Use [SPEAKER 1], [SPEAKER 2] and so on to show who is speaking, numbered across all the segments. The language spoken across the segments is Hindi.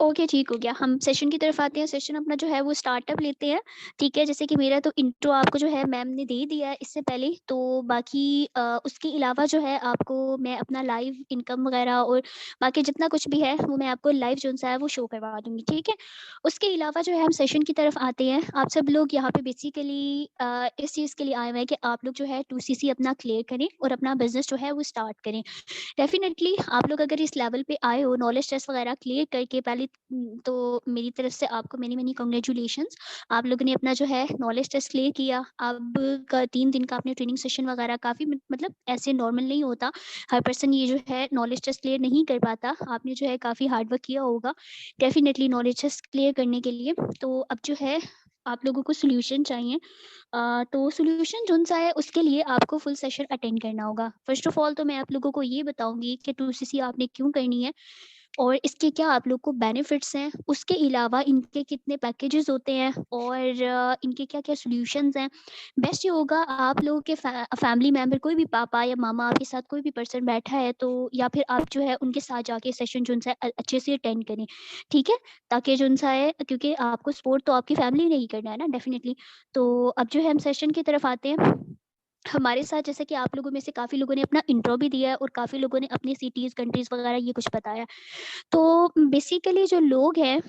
[SPEAKER 1] ओके, ठीक हो गया। हम सेशन की तरफ आते हैं। सेशन अपना जो है वो स्टार्टअप लेते हैं, ठीक है? जैसे कि मेरा तो इंट्रो आपको जो है मैम ने दे दिया है इससे पहले, तो बाकी उसके अलावा जो है आपको मैं अपना लाइव इनकम वगैरह और बाकी जितना कुछ भी है वो मैं आपको लाइव जो-सा है वो शो करवा दूँगी, ठीक है? उसके अलावा जो है हम सेशन की तरफ आते हैं। आप सब लोग यहाँ पे बेसिकली इस चीज़ के लिए आए हुए हैं कि आप लोग जो है 2सीसी अपना क्लियर करें और अपना बिज़नेस जो है वो स्टार्ट करें। डेफ़िनेटली आप लोग अगर इस लेवल पे आए हो, नॉलेज टेस्ट वगैरह क्लियर करके पहले तो मेरी तरफ से आपको मेनी-मेनी कांग्रेचुलेशंस। आप लोगों ने अपना जो है नॉलेज टेस्ट क्लियर किया। अब का 3 दिन का आपने ट्रेनिंग सेशन वगैरह काफ़ी मतलब ऐसे नॉर्मल नहीं होता। हर पर्सन ये जो है नॉलेज टेस्ट क्लियर नहीं कर पाता। आपने जो है काफ़ी हार्ड वर्क किया होगा, डेफ़िनेटली नॉलेज टेस्ट क्लियर करने के लिए। तो अब जो है आप लोगों को सॉल्यूशन चाहिए। तो सॉल्यूशन जोन-सा है उसके लिए आपको फुल सेशन अटेंड करना होगा। फर्स्ट ऑफ ऑल तो मैं आप लोगों को ये बताऊँगी कि 2सीसी आपने क्यों करनी है और इसके क्या आप लोग को बेनिफिट्स हैं, उसके अलावा इनके कितने पैकेजेज़ होते हैं और इनके क्या-क्या सॉल्यूशंस हैं। बेस्ट ये होगा आप लोगों के फैमिली मेंबर कोई भी पापा या मामा आपके साथ कोई भी पर्सन बैठा है तो या फिर आप जो है उनके साथ जाके सेशन जो उनसे अच्छे से अटेंड करें, ठीक है? ताकि जो उनसा है क्योंकि आपको सपोर्ट तो आपकी फैमिली ने ही करना है ना डेफ़िनिटली। तो अब जो है हम सेशन की तरफ आते हैं। हमारे साथ जैसे कि आप लोगों में से काफ़ी लोगों ने अपना इंट्रो भी दिया है और काफ़ी लोगों ने अपनी सिटीज़, कंट्रीज़ वगैरह ये कुछ बताया। तो बेसिकली जो लोग हैं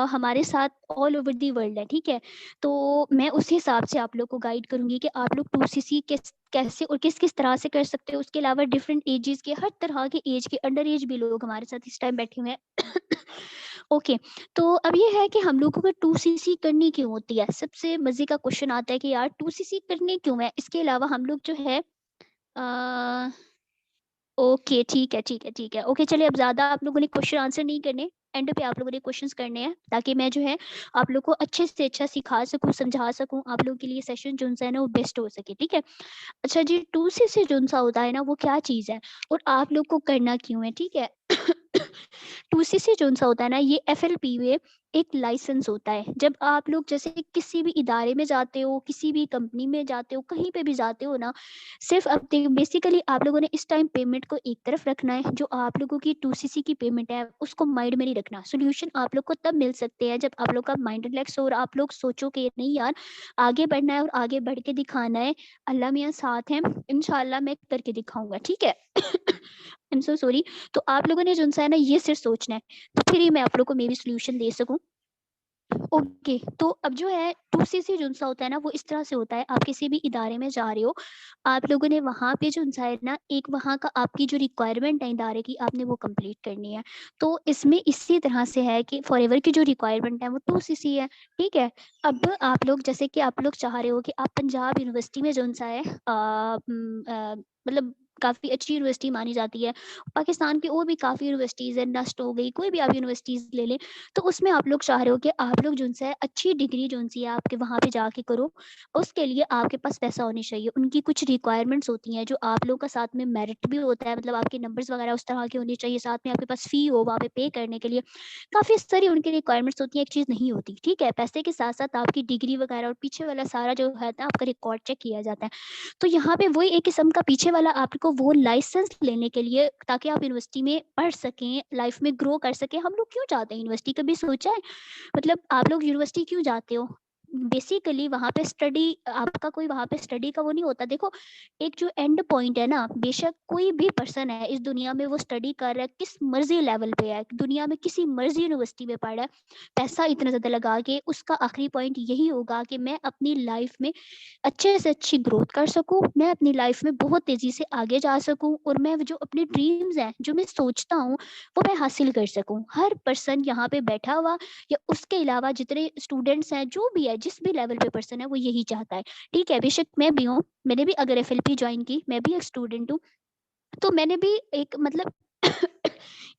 [SPEAKER 1] हमारे साथ ऑल ओवर द वर्ल्ड है, ठीक है? तो मैं उस हिसाब से आप लोग को गाइड करूँगी कि आप लोग 2सीसी कैसे और किस-किस तरह से कर सकते हो। उसके अलावा डिफरेंट एजेस के हर तरह के एज के अंडर एज भी लोग हमारे साथ इस टाइम बैठे हुए हैं। ओके, तो अब ये है कि हम लोगों को 2सीसी करनी क्यों होती है? सबसे मज़े का क्वेश्चन आता है कि यार 2सीसी करनी क्यों है? इसके अलावा हम लोग जो है अ ओके, ठीक है, ठीक है, ठीक है। ओके, चलिए अब ज़्यादा आप लोगों ने क्वेश्चन आंसर नहीं करने, एंड पे आप लोगों ने क्वेश्चंस करने हैं, ताकि मैं जो है आप लोग को अच्छे से अच्छा सिखा सकूँ, समझा सकूँ, आप लोगों के लिए सेशन जो-सा है ना वो बेस्ट हो सके, ठीक है? अच्छा जी, 2सीसी जो-सा होता है ना वो क्या चीज़ है और आप लोग को करना क्यों है, ठीक है? 2सीसी जो-सा होता है ना ये एफएलपी में एक लाइसेंस होता है। जब आप लोग जैसे किसी भी इदारे में जाते हो, किसी भी कंपनी में जाते हो, कहीं पे भी जाते हो ना, सिर्फ़ अब दे बेसिकली आप लोगों ने इस टाइम पेमेंट को एक तरफ रखना है, जो आप लोगों की 2सीसी की पेमेंट है, उसको माइंड में नहीं रखना। सॉल्यूशन आप लोग को तब मिल सकते हैं, जब आप लोग का माइंड रिलैक्स हो और आप लोग सोचो कि नहीं यार, आगे बढ़ना है और आगे बढ़ के दिखाना है। अल्लाह मियाँ साथ हैं, इंशाअल्लाह मैं करके दिखाऊँगा, ठीक है? I am so sorry. तो आप लोगों ने जो-सा है ना, ये सिर्फ़ सोचना है, तो फिर ही मैं आप लोग को मे बी सॉल्यूशन दे सकूँ। ओके, तो अब जो है 2सीसी जो-सा होता है ना, वो इस तरह से होता है, आप किसी भी इदारे में जा रहे हो, आप लोगों ने वहाँ पे जो-सा है ना, एक वहाँ का आपकी जो रिक्वायरमेंट है इदारे की, आपने वो कंप्लीट करनी है। तो इसमें इसी तरह से है कि फॉरएवर की जो रिक्वायरमेंट है, वो 2सीसी है, ठीक है? अब आप लोग जैसे कि आप लोग चाह रहे हो कि आप पंजाब यूनिवर्सिटी में जो-सा है मतलब काफ़ी अच्छी यूनिवर्सिटी मानी जाती है। पाकिस्तान की और भी काफ़ी यूनिवर्सिटीज़ हैं, नस्ट हो गई, कोई भी आप यूनिवर्सिटीज़ ले लें, तो उसमें आप लोग चाह रहे हो कि आप लोग जो-सा है अच्छी डिग्री जो-सी है आपके वहाँ पे जाके करो। उसके लिए आपके पास पैसा होना चाहिए। उनकी कुछ रिक्वायरमेंट्स होती हैं जो आप लोगों का साथ में मेरिट भी होता है, मतलब आपके नंबर्स वगैरह उस तरह के होने चाहिए, साथ में आपके पास फ़ी हो वहाँ पे पे करने के लिए। काफ़ी सारी उनकी रिक्वायरमेंट्स होती हैं, एक चीज़ नहीं होती, ठीक है? पैसे के साथ-साथ आपकी डिग्री वगैरह और पीछे वाला सारा जो है ना आपका रिकॉर्ड चेक किया जाता है। तो यहाँ पे वही एक किस्म का पीछे वाला आपको वो लाइसेंस लेने के लिए, ताकि आप यूनिवर्सिटी में पढ़ सकें, लाइफ में ग्रो कर सकें। हम लोग क्यों जाते हैं यूनिवर्सिटी, कभी सोचा है? मतलब आप लोग यूनिवर्सिटी क्यों जाते हो? बेसिकली वहाँ पे स्टडी, आपका कोई वहाँ पे स्टडी का वो नहीं होता। देखो, एक जो एंड पॉइंट है ना, बेशक कोई भी पर्सन है इस दुनिया में, वो स्टडी कर रहा है, किस मर्ज़ी लेवल पे है, दुनिया में किसी मर्ज़ी यूनिवर्सिटी में पढ़ रहा है, पैसा इतना ज़्यादा लगा के, उसका आखिरी पॉइंट यही होगा कि मैं अपनी लाइफ में अच्छे से अच्छी ग्रोथ कर सकूँ, मैं अपनी लाइफ में बहुत तेज़ी से आगे जा सकूँ और मैं जो अपने ड्रीम्स हैं, जो मैं सोचता हूँ, वो मैं हासिल कर सकूँ। हर पर्सन यहाँ पे बैठा हुआ या उसके अलावा जितने स्टूडेंट्स हैं, जो भी है, जिस भी लेवल पे पर्सन है, वो यही चाहता है। ठीक है, बेशक मैं भी हूँ, मैंने भी अगर एफएलपी जॉइन की, मैं भी एक स्टूडेंट हूँ। तो मैंने भी एक मतलब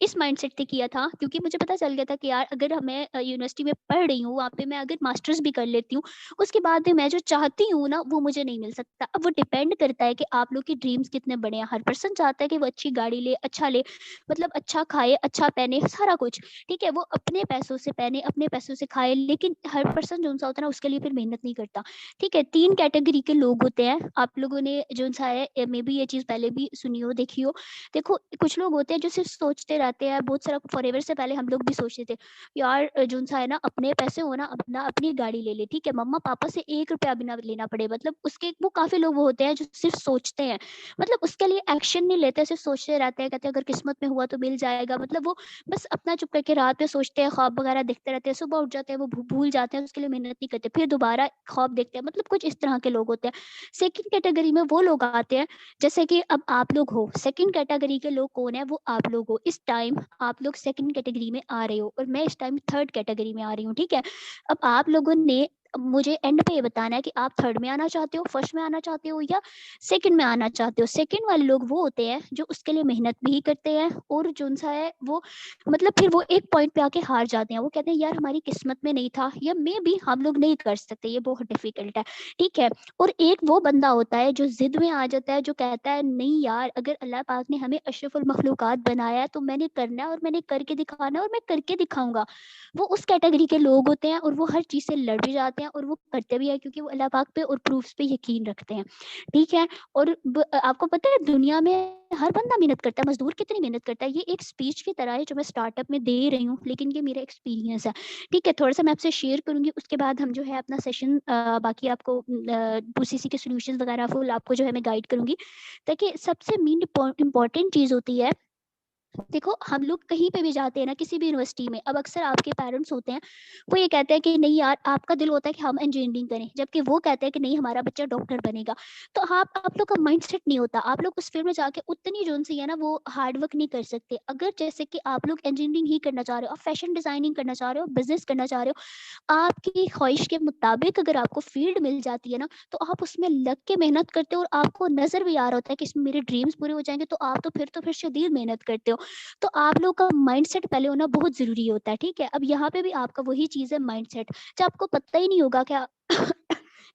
[SPEAKER 1] इस माइंडसेट से किया था, क्योंकि मुझे पता चल गया था कि यार अगर मैं यूनिवर्सिटी में पढ़ रही हूँ, वहाँ पे मैं अगर मास्टर्स भी कर लेती हूँ, उसके बाद में मैं जो चाहती हूँ ना वो मुझे नहीं मिल सकता। अब वो डिपेंड करता है कि आप लोग के ड्रीम्स कितने बड़े हैं। हर पर्सन चाहता है कि वो अच्छी गाड़ी ले, अच्छा ले, मतलब अच्छा खाए, अच्छा पहने, सारा कुछ, ठीक है? वो अपने पैसों से पहने, अपने पैसों से खाए, लेकिन हर पर्सन जो-सा होता है ना उसके लिए फिर मेहनत नहीं करता, ठीक है? 3 कैटेगरी के लोग होते हैं, आप लोगों ने जो-सा है मे बी ये चीज़ पहले भी सुनी हो, देखी हो। देखो, कुछ लोग होते हैं जो सिर्फ़ सोचते रहते हैं, बहुत सारा फॉरएवर से पहले हम लोग भी सोचते थे यार जो सा है ना अपने पैसे हो ना अपना अपनी गाड़ी ले ले, ठीक है, मम्मा पापा से 1 रुपया भी ना लेना पड़े, मतलब उसके वो काफ़ी लोग वो होते हैं जो सिर्फ सोचते हैं, मतलब उसके लिए एक्शन नहीं लेते, सिर्फ सोचते रहते हैं, कहते हैं अगर किस्मत में हुआ तो मिल जाएगा, मतलब वो बस अपना चुप करके रात में सोचते हैं, ख्वाब वगैरह देखते रहते हैं, सुबह उठ जाते हैं, वो भूल जाते हैं, उसके लिए मेहनत नहीं करते, फिर दोबारा ख्वाब देखते हैं, मतलब कुछ इस तरह के लोग होते हैं। सेकंड कैटेगरी में वो लोग आते हैं जैसे कि अब आप लोग हो, सेकंड कैटेगरी के लोग कौन है, वो आप लोग हो, इस टाइम आप लोग सेकंड कैटेगरी में आ रहे हो और मैं इस टाइम थर्ड कैटेगरी में आ रही हूँ, ठीक है। अब आप लोगों ने मुझे एंड पे ये बताना है कि आप थर्ड में आना चाहते हो, फर्स्ट में आना चाहते हो या सेकंड में आना चाहते हो। सेकंड वाले लोग वो होते हैं जो उसके लिए मेहनत भी करते हैं और जो सा है वो मतलब फिर वो एक पॉइंट पे आके हार जाते हैं, वो कहते हैं यार हमारी किस्मत में नहीं था या मे भी हम लोग नहीं कर सकते, ये बहुत डिफिकल्ट है, ठीक है। और एक वो बंदा होता है जो जिद में आ जाता है, जो कहता है नहीं यार अगर अल्लाह पाक ने हमें अशरफुल मखलूकात बनाया है तो मैंने करना है और मैंने करके दिखाना है और मैं करके दिखाऊंगा। वो उस कैटेगरी के लोग होते हैं और वो हर चीज़ से लड़ भी जाते हैं और वो करते भी हैं क्योंकि वो अल्लाह पाक पे और प्रूफ्स पे यकीन रखते हैं, ठीक है। और आपको पता है दुनिया में हर बंदा मेहनत करता है, मजदूर कितनी मेहनत करता है, ये एक स्पीच की तरह है जो मैं स्टार्टअप में दे रही हूँ, लेकिन ये मेरा एक्सपीरियंस है, ठीक है। थोड़ा सा मैं आपसे शेयर करूंगी, उसके बाद हम जो है अपना सेशन बाकी आपको दूसरी के सोल्यूशन वगैरह फुल आपको जो है मैं गाइड करूंगी, ताकि सबसे मेन इंपॉर्टेंट चीज़ होती है। देखो हम लोग कहीं पे भी जाते हैं ना किसी भी यूनिवर्सिटी में, अब अक्सर आपके पेरेंट्स होते हैं वो ये कहते हैं कि नहीं यार, आपका दिल होता है कि हम इंजीनियरिंग करें, जबकि वो कहते हैं कि नहीं हमारा बच्चा डॉक्टर बनेगा। तो आप लोग का माइंडसेट नहीं होता, आप लोग उस फील्ड में जाके उतनी जोन सी है ना वो हार्ड वर्क नहीं कर सकते। अगर जैसे कि आप लोग इंजीनियरिंग ही करना चाह रहे हो, आप फैशन डिजाइनिंग करना चाह रहे हो, बिजनेस करना चाह रहे हो, आपकी ख्वाहिश के मुताबिक अगर आपको फील्ड मिल जाती है ना, तो आप उसमें लग के मेहनत करते हो और आपको नजर भी आ रहा होता है कि इसमें मेरे ड्रीम्स पूरे हो जाएंगे, तो आप तो फिर शदीद मेहनत करते हो। तो आप लोग का माइंडसेट पहले होना बहुत ज़रूरी होता है, ठीक है। अब यहाँ पे भी आपका वही चीज़ है माइंडसेट, जब आपको पता ही नहीं होगा क्या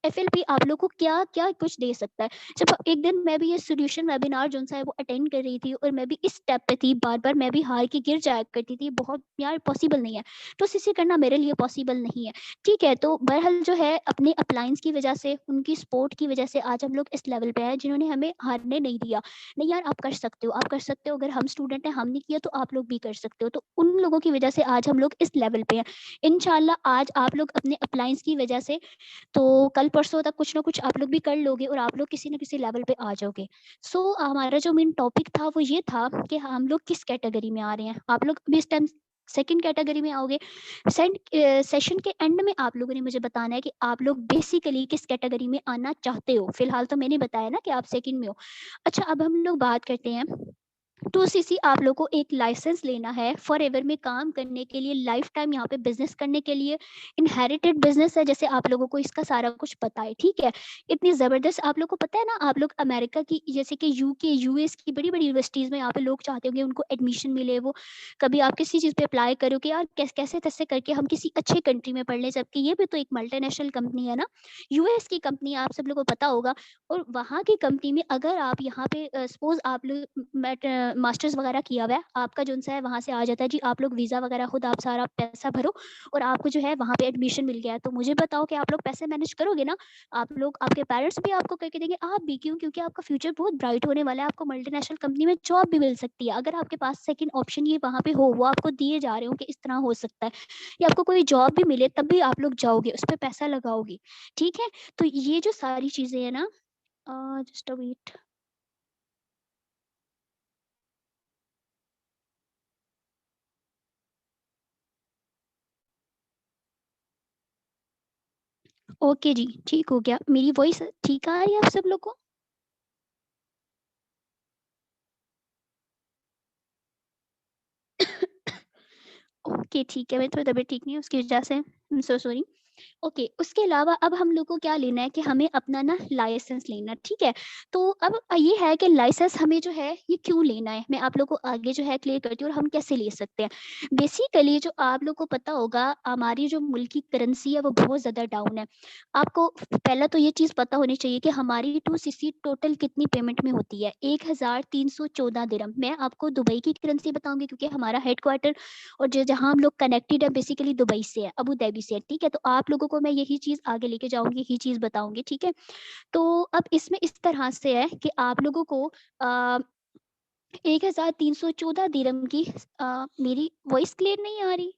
[SPEAKER 1] एफएलपी आप लोग को क्या क्या कुछ दे सकता है। जब एक दिन मैं भी ये सोल्यूशन वेबिनार जो सा है वो अटेंड कर रही थी और मैं भी इस स्टेप पे थी, बार बार मैं भी हार के गिर जाया करती थी, बहुत यार पॉसिबल नहीं है, तो सीसी करना मेरे लिए पॉसिबल नहीं है, ठीक है। तो बहरहाल जो है अपने अपलाइंस की वजह से, उनकी सपोर्ट की वजह से आज हम लोग इस लेवल पे हैं जिन्होंने हमें हारने नहीं दिया। नहीं यार आप कर सकते हो, आप कर सकते हो, अगर हम स्टूडेंट हैं हम नहीं किया तो आप लोग भी कर सकते हो। तो उन लोगों की वजह से आज हम लोग इस लेवल पे हैं। इंशाल्लाह आज आप लोग अपने अप्लायंस की वजह से तो कल परसों तक कुछ ना कुछ आप लोग भी कर लोगे और आप लोग किसी न किसी लेवल पे आ जाओगे। सो हमारा जो मेन टॉपिक था वो ये था कि हम लोग किस कैटेगरी में आ रहे हैं। आप लोग अभी इस टाइम सेकंड कैटेगरी में आओगे। सेशन के एंड में आप लोगों ने मुझे बताना है कि आप लोग बेसिकली किस कैटेगरी में आना चाहते हो। फिलहाल तो मैंने बताया ना कि आप सेकंड में हो। अच्छा अब हम लोग बात करते हैं 2cc। आप लोग को एक लाइसेंस लेना है फॉर एवर में काम करने के लिए, लाइफ टाइम यहाँ पे बिजनेस करने के लिए। इनहेरिटेड बिजनेस है, जैसे आप लोगों को इसका सारा कुछ पता है, ठीक है। इतनी जबरदस्त आप लोग को पता है ना, आप लोग अमेरिका की जैसे कि यूके यूएस की बड़ी बड़ी यूनिवर्सिटीज में यहाँ पे लोग चाहते होंगे उनको एडमिशन मिले। वो कभी आप किसी चीज़ पे अप्लाई करो कि यार कैसे तैसे करके हम किसी अच्छे कंट्री में पढ़ लें, जबकि ये भी तो एक मल्टीनेशनल कंपनी है ना, यूएस की कंपनी है, आप सब लोगों को पता होगा। और वहाँ की कंपनी में अगर आप यहाँ पे सपोज आप लोग मास्टर्स वगैरह किया हुआ है, आपका जो सा है वहाँ से आ जाता है जी, आप लोग वीज़ा वगैरह खुद आप सारा पैसा भरो और आपको जो है वहाँ पे एडमिशन मिल गया है। तो मुझे बताओ कि आप लोग पैसे मैनेज करोगे ना। आप लोग, आपके पेरेंट्स भी आपको करके देंगे, आप भी, क्यों? क्योंकि आपका फ्यूचर बहुत ब्राइट होने वाला है, आपको मल्टीनेशनल कंपनी में जॉब भी मिल सकती है। अगर आपके पास सेकंड ऑप्शन ये वहाँ पे हो, वो आपको दिए जा रहे हो कि इस तरह हो सकता है, या आपको कोई जॉब भी मिले तब भी आप लोग जाओगे, उस पर पैसा लगाओगे, ठीक है। तो ये जो सारी चीज़ें हैं ना, जस्ट अ वेट। ओके जी, ठीक हो गया। मेरी वॉइस ठीक आ रही है आप सब लोग को? ओके ठीक है, मेरी थोड़ी तबीयत ठीक नहीं है उसकी वजह से, I am so sorry. Okay, उसके अलावा अब हम लोग को क्या लेना है कि हमें अपना ना लाइसेंस लेना है, ठीक है। तो अब ये है कि लाइसेंस हमें जो है ये क्यों लेना है, मैं आप लोग को आगे जो है क्लियर करती हूँ और हम कैसे ले सकते हैं। बेसिकली जो आप लोग को पता होगा, हमारी जो मुल्क की करेंसी है वो बहुत ज़्यादा डाउन है। आपको पहला तो ये चीज़ पता होनी चाहिए कि हमारी 2cc टोटल कितनी पेमेंट में होती है, 1314 दिरहम। मैं आपको दुबई की करेंसी बताऊंगी क्योंकि हमारा हेडक्वार्टर और जो जहाँ हम लोग कनेक्टेड है बेसिकली दुबई से है, अबू धाबी से है, ठीक है। तो आप लोगों को मैं यही चीज़ आगे लेके जाऊंगी, यही चीज़ बताऊंगी, ठीक है। तो अब इसमें इस तरह से है कि आप लोगों को 1314 दिरहम की। मेरी वॉइस क्लियर नहीं आ रही?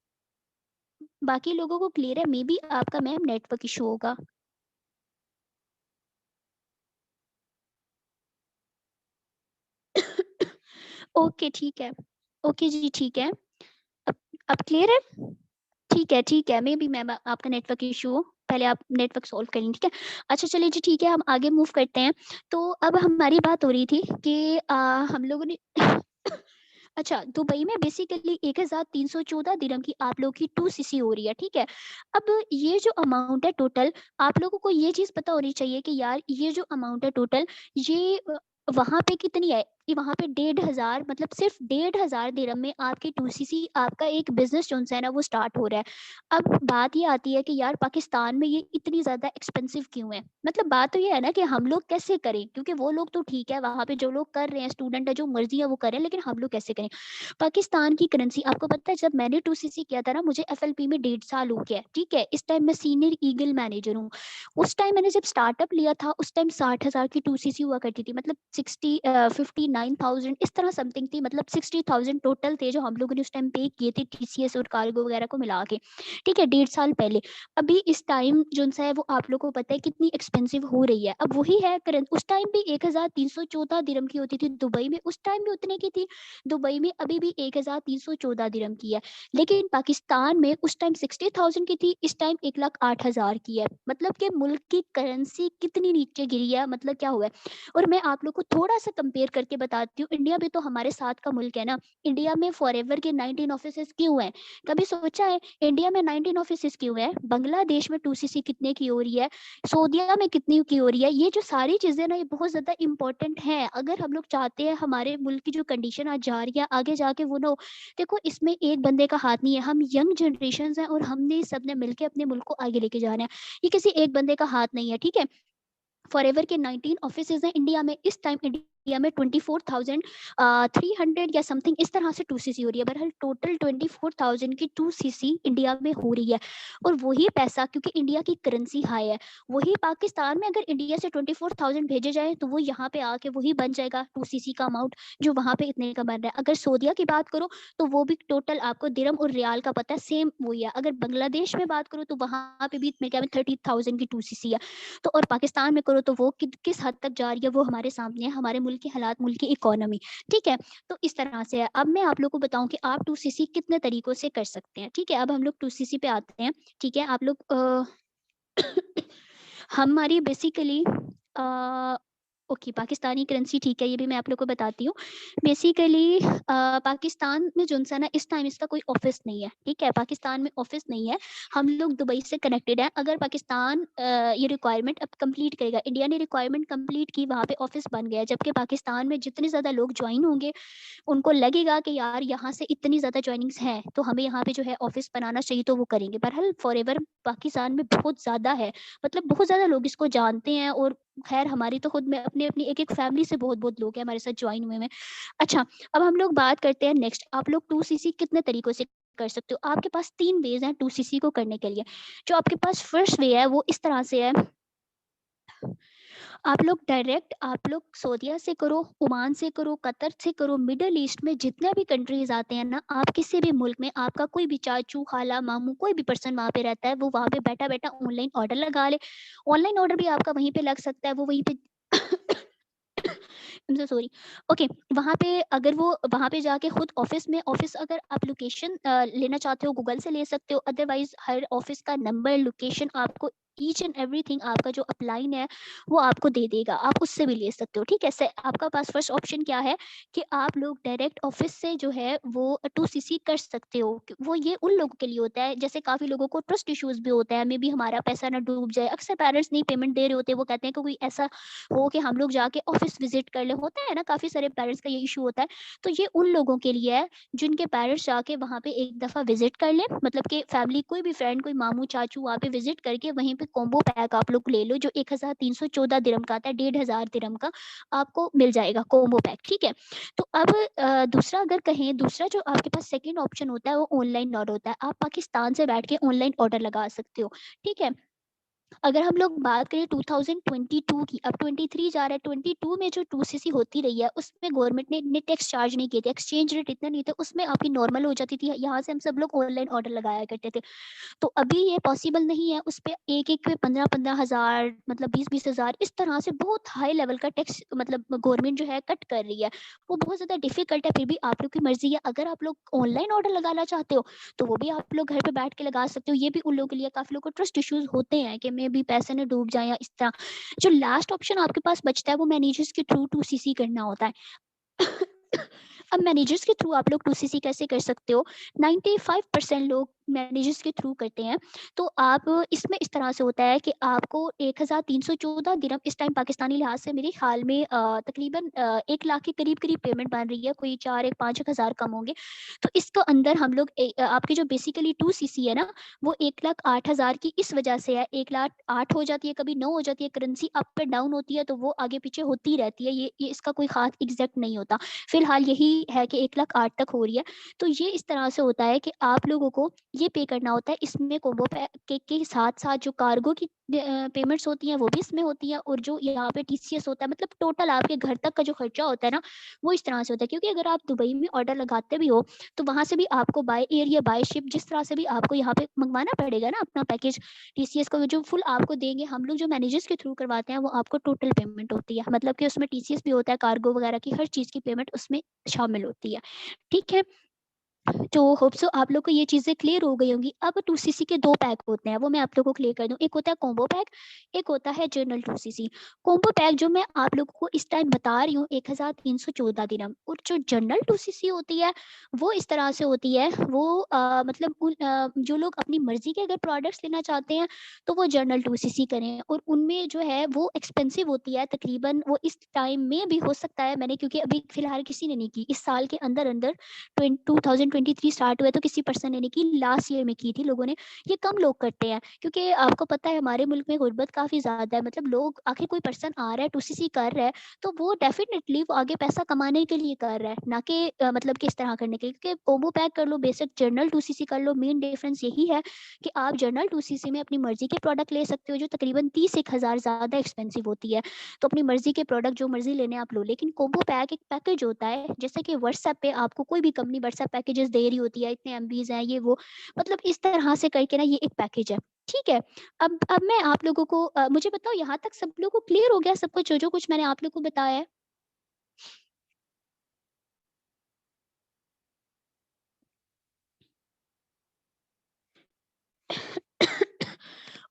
[SPEAKER 1] बाकी लोगों को क्लियर है, मे बी आपका मैम नेटवर्क इशू होगा। ओके ठीक है। ओके जी ठीक है। अब अब क्लियर है? ठीक है, मे बी मैम आपका नेटवर्क इशू हो, पहले आप नेटवर्क सॉल्व करेंगे, ठीक है? अच्छा चलिए जी ठीक है, हम आगे मूव करते हैं। तो अब हमारी बात हो रही थी कि हम लोगों ने अच्छा, दुबई में बेसिकली 1314 दिरहम की आप लोगों की 2 सीसी हो रही है, ठीक है? अब ये जो अमाउंट है टोटल, आप लोगों को ये चीज़ पता होनी चाहिए कि यार ये जो अमाउंट है टोटल, ये वहाँ पे कितनी है? कि वहाँ पे 1500, मतलब सिर्फ 1500 दिरहम में आपकी 2 सीसी, आपका एक बिज़नेस जो है ना वो स्टार्ट हो रहा है। अब बात ये आती है कि यार पाकिस्तान में ये इतनी ज़्यादा एक्सपेंसिव क्यों है? मतलब बात तो ये है ना कि हम लोग कैसे करें? क्योंकि वो लोग तो ठीक है, वहाँ पे जो लोग कर रहे हैं, स्टूडेंट है, जो मर्ज़ी है वो करें, लेकिन हम लोग कैसे करें? पाकिस्तान की करेंसी, आपको पता है जब मैंने 2 सीसी किया था ना, मुझे एफएलपी में 1.5 साल हो गया है, ठीक है? इस टाइम मैं सीनियर ईगल मैनेजर हूँ। उस टाइम मैंने जब स्टार्टअप लिया था, उस टाइम 60,000 की 2 सीसी हुआ करती थी, मतलब 59,000 इस तरह समथिंग थी, मतलब 60,000 टोटल थे जो हम लोगों ने उस टाइम पे किए थे टीसीएस और कार्गो वगैरह को मिला के, ठीक है? 1.5 साल पहले। अभी इस टाइम जो है वो आप लोगों को पता है कितनी एक्सपेंसिव हो रही है। अब वही है करेंट, उस टाइम भी 1314 दिरहम की होती थी दुबई में, उस टाइम भी उतने की थी। दुबई में अभी भी 1314 दिरहम की है, लेकिन पाकिस्तान में उस टाइम 60,000 की थी, इस टाइम 1,08,000 की है। मतलब कि मुल्क की करेंसी कितनी नीचे गिरी है, मतलब क्या हुआ है। और मैं आप लोग को थोड़ा सा कंपेयर करके बताती हूँ, इंडिया भी तो हमारे साथ का मुल्क है ना। इंडिया में फॉरएवर के 19 ऑफिस क्यों हैं? कभी सोचा है इंडिया में 19 ऑफिस क्यों है? बांग्लादेश में 2 सीसी कितने की हो रही है? सऊदीया में कितनी की हो रही है? ये जो सारी चीजें ना, ये बहुत ज्यादा इंपॉर्टेंट है। अगर हम लोग चाहते हैं हमारे मुल्क की जो कंडीशन आज जा रही है आगे जाके वो ना हो। देखो इसमें एक बंदे का हाथ नहीं है, हम यंग जनरेशन हैं और हमने सबने मिलकर अपने मुल्क को आगे लेके जाना है। ये किसी एक बंदे का हाथ नहीं है, ठीक है? फॉरएवर के 19 ऑफिसेज हैं इंडिया में, इस टाइम इंडिया में 24,300 या समथिंग इस तरह से 2 सीसी हो रही है। बहरहाल टोटल 24,000 की 2 सीसी इंडिया में हो रही है। और वही पैसा, क्योंकि इंडिया की करेंसी हाई है, वही पाकिस्तान में अगर इंडिया से 24,000 भेजे जाए तो वो यहाँ पे आके वही बन जाएगा 2 सीसी का अमाउंट जो वहाँ पे इतने का बन रहा है। अगर सऊदीया की बात करो तो वो भी टोटल आपको दिरहम और रियाल का पता है, सेम वही है। अगर बांग्लादेश में बात करो तो वहाँ पे भी मेरे ख्याल में 30,000 की 2 सीसी है। तो और पाकिस्तान में करो तो वो किस हद तक जा रही है वो हमारे सामने है, हमारे मुल्क के हालात, मुल्क की इकोनॉमी, ठीक है? तो इस तरह से है। अब मैं आप लोग को बताऊं कि आप 2 सीसी कितने तरीकों से कर सकते हैं, ठीक है? अब हम लोग 2 सीसी पे आते हैं, ठीक है? आप लोग हमारी बेसिकली ओके पाकिस्तानी करेंसी, ठीक है, ये भी मैं आप लोग को बताती हूँ। बेसिकली पाकिस्तान में जो है ना इस टाइम इसका कोई ऑफिस नहीं है, ठीक है? पाकिस्तान में ऑफिस नहीं है, हम लोग दुबई से कनेक्टेड हैं। अगर पाकिस्तान ये रिक्वायरमेंट अब कंप्लीट करेगा, इंडिया ने रिक्वायरमेंट कंप्लीट की, वहाँ पे ऑफिस बन गया, जबकि पाकिस्तान में जितने ज़्यादा लोग ज्वाइन होंगे उनको लगेगा कि यार यहाँ से इतनी ज़्यादा ज्वाइनिंग्स हैं तो हमें यहाँ पे जो है ऑफिस बनाना चाहिए, तो वो करेंगे। बहरहाल फॉरएवर पाकिस्तान में बहुत ज़्यादा है, मतलब बहुत ज़्यादा लोग इसको जानते हैं। और खैर हमारी तो खुद में अपने अपनी एक एक फैमिली से बहुत बहुत लोग हैं हमारे साथ ज्वाइन हुए में। अच्छा, अब हम लोग बात करते हैं नेक्स्ट, आप लोग 2 सीसी कितने तरीकों से कर सकते हो? आपके पास 3 वेज हैं 2 सीसी को करने के लिए। जो आपके पास फर्स्ट वे है वो इस तरह से है, आप लोग डायरेक्ट आप लोग सऊदीया से करो, ओमान से करो, कतर से करो, मिडल ईस्ट में जितने भी कंट्रीज आते हैं ना, आप किसी भी मुल्क में आपका कोई भी चाचू, खाला, मामू, कोई भी पर्सन वहाँ पे रहता है, वो वहाँ पे बैठा बैठा ऑनलाइन ऑर्डर लगा ले। ऑनलाइन ऑर्डर भी आपका वहीं पे लग सकता है, वो वहीं पे I'm so sorry. ओके, वहाँ पे अगर वो वहाँ पे जाके खुद ऑफिस में, ऑफिस अगर आप लोकेशन लेना चाहते हो गूगल से ले सकते हो, अदरवाइज हर ऑफिस का नंबर, लोकेशन आपको ईच एंड एवरीथिंग आपका जो अपलाइन है वो आपको दे देगा, आप उससे भी ले सकते हो, ठीक है? आपका पास फर्स्ट ऑप्शन क्या है कि आप लोग डायरेक्ट ऑफिस से जो है वो 2 सीसी कर सकते हो। वो ये उन लोगों के लिए होता है, जैसे काफ़ी लोगों को ट्रस्ट इश्यूज भी होता है, मे बी हमारा पैसा ना डूब जाए। अक्सर पेरेंट्स नहीं पेमेंट दे रहे होते, वो कहते हैं कि कोई ऐसा हो कि हम लोग जाके ऑफिस विजिट कर ले, होता है ना, काफ़ी सारे पेरेंट्स का ये इशू होता है। तो ये उन लोगों के लिए है जिनके पेरेंट्स जाके वहाँ पे एक दफ़ा विजिट कर ले, मतलब कि फैमिली कोई भी फ्रेंड, कोई मामू चाचू वहाँ पे विजिट करके वहीं पे कॉम्बो पैक आप लोग ले लो, जो 1314 दिरहम का आता है, 1,500 दिरहम का आपको मिल जाएगा कॉम्बो पैक, ठीक है? तो अब दूसरा अगर कहें, दूसरा जो आपके पास सेकेंड ऑप्शन होता है वो ऑनलाइन ऑर्डर होता है। आप पाकिस्तान से बैठ के ऑनलाइन ऑर्डर लगा सकते हो, ठीक है? अगर हम लोग बात करें 2022 की, अब 23 जा रहा है, 22 में जो 2cc होती रही है उसमें गवर्नमेंट ने इतने टैक्स चार्ज नहीं किए थे, एक्सचेंज रेट इतना नहीं था, उसमें आपकी नॉर्मल हो जाती थी, यहाँ से हम सब लोग ऑनलाइन ऑर्डर लगाया करते थे। तो अभी ये पॉसिबल नहीं है, उस पे एक-एक पे 15-15 हज़ार, मतलब 20-20 हज़ार, इस तरह से बहुत हाई लेवल का टैक्स मतलब गवर्नमेंट जो है कट कर रही है। वो बहुत ज़्यादा डिफ़िकल्ट है, फिर भी आप लोग की मर्ज़ी है। अगर आप लोग ऑनलाइन ऑर्डर लगाना चाहते हो, तो वो भी आप लोग घर पे बैठ के लगा सकते हो। ये भी उन लोगों के लिए, काफ़ी लोगों को ट्रस्ट इश्यूज़ होते हैं कि मे बी पैसे ना डूब जाएँ या इस तरह। जो लास्ट ऑप्शन आपके पास बचता है वो मैनेजर्स के थ्रू 2cc करना होता है। अब मैनेजर्स के थ्रू आप लोग 2cc कैसे कर सकते हो? 95% लोग मैनेजर्स के थ्रू करते हैं। तो आप इसमें इस तरह से होता है कि आपको 1314 दिरहम इस टाइम पाकिस्तानी लिहाज से मेरे ख़्याल में तकरीबन 1 लाख के करीब-करीब पेमेंट बन रही है, कोई 4 एक 5 एक हज़ार कम होंगे। तो इसके अंदर हम लोग आपकी जो बेसिकली 2cc है ना, वो 1,08,000 की इस वजह से है, 1,08,000 हो जाती है, कभी 9 हो जाती है, करेंसी अप एंड डाउन होती है, तो वो आगे-पीछे होती रहती है। ये इसका कोई ख़ास एग्ज़ैक्ट नहीं होता। फिलहाल यही है कि 1,08,000 तक हो रही है। तो ये इस तरह से होता है कि आप लोगों को ये पे करना होता है। इसमें कॉम्बो पैक के साथ-साथ जो कार्गो की पेमेंट्स होती हैं, वो भी इसमें होती हैं, और जो यहाँ पे टीसीएस होता है, मतलब टोटल आपके घर तक का जो खर्चा होता है ना, वो इस तरह से होता है। क्योंकि अगर आप दुबई में ऑर्डर लगाते भी हो, तो वहाँ से भी आपको बाय एयर या बाय शिप, जिस तरह से भी आपको यहाँ पे मँगवाना पड़ेगा ना अपना पैकेज, टीसीएस का जो फुल आपको देंगे। हम लोग जो मैनेजर्स के थ्रू करवाते हैं, वो आपको टोटल पेमेंट होती है। मतलब कि उसमें टीसीएस भी होता है, कार्गो वगैरह की हर चीज़ की पेमेंट उसमें शामिल होती है। ठीक है? तो होप सो आप लोग को ये चीज़ें क्लियर हो गई होंगी। अब 2cc के 2 पैक होते हैं, वो मैं आप लोगों को क्लियर कर दूँ। एक होता है कॉम्बो पैक, एक होता है जनरल 2cc। कॉम्बो पैक जो मैं आप लोगों को इस टाइम बता रही हूँ, 1314 दिरहम, और जो जनरल 2cc होती है, वो इस तरह से होती है। वो मतलब जो लोग अपनी मर्ज़ी के अगर प्रोडक्ट्स लेना चाहते हैं, तो वो जनरल 2cc करें, और उनमें जो है वो एक्सपेंसिव होती है तकरीबन। वो इस टाइम में भी हो सकता है, मैंने क्योंकि अभी फ़िलहाल किसी ने नहीं की, इस साल के अंदर-अंदर 2023 स्टार्ट हुआ है, तो किसी पर्सन ने नहीं की, लास्ट ईयर में की थी लोगों ने। ये कम लोग करते हैं, क्योंकि आपको पता है हमारे मुल्क में गुर्बत काफ़ी ज़्यादा है। मतलब लोग, आखिर कोई पर्सन आ रहा है 2cc कर रहा है, तो वो डेफिनेटली वो आगे पैसा कमाने के लिए कर रहा है, ना कि मतलब कि इस तरह करने के लिए। क्योंकि कॉम्बो पैक कर लो, बेसिक जनरल 2cc कर लो, मेन डिफरेंस यही है कि आप जनरल 2cc में अपनी मर्जी के प्रोडक्ट ले सकते हो, जो तकरीबन 30,000 ज़्यादा एक्सपेंसिव होती है। तो अपनी मर्जी के प्रोडक्ट जो मर्जी लेने आप लो। लेकिन कॉम्बो पैक एक पैकेज होता है, जैसे कि व्हाट्सएप पे आपको कोई भी कंपनी व्हाट्सएप पैकेजेस दे रही होती है, इतने एमबीज हैं, ये वो, मतलब इस तरह से करके ना, ये एक पैकेज है। ठीक है? अब मैं आप लोगों को मुझे बताओ, यहाँ तक सब लोगों को क्लियर हो गया सब कुछ, जो कुछ मैंने आप लोगों को बताया है?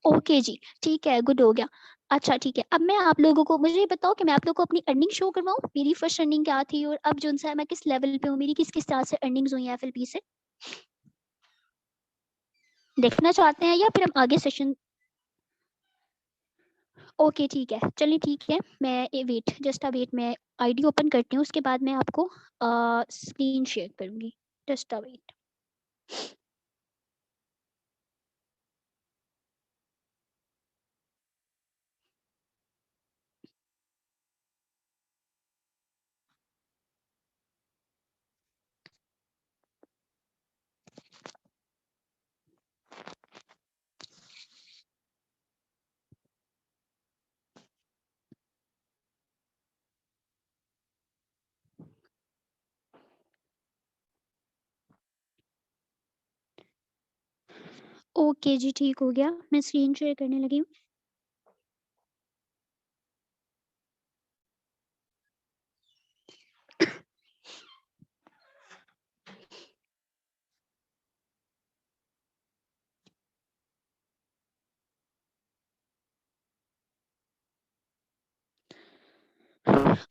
[SPEAKER 1] ओके जी, ठीक है, गुड हो गया। अच्छा ठीक है, अब मैं आप लोगों को, मुझे ये बताओ कि मैं आप लोगों को अपनी अर्निंग शो करवाऊँ? मेरी फर्स्ट अर्निंग क्या थी, और अब जो-सा मैं किस लेवल पे हूँ, मेरी किस-किस तरह से अर्निंग्स हुई हैं एफएलपी से? देखना चाहते हैं या फिर हम आगे सेशन? ओके ठीक है, चलिए ठीक है। मैं वेट, जस्ट अ वेट, मैं आईडी ओपन करती हूँ, उसके बाद मैं आपको स्क्रीन शेयर करूँगी। Just a wait. ओके जी, ठीक हो गया। मैं स्क्रीन शेयर करने लगी हूँ।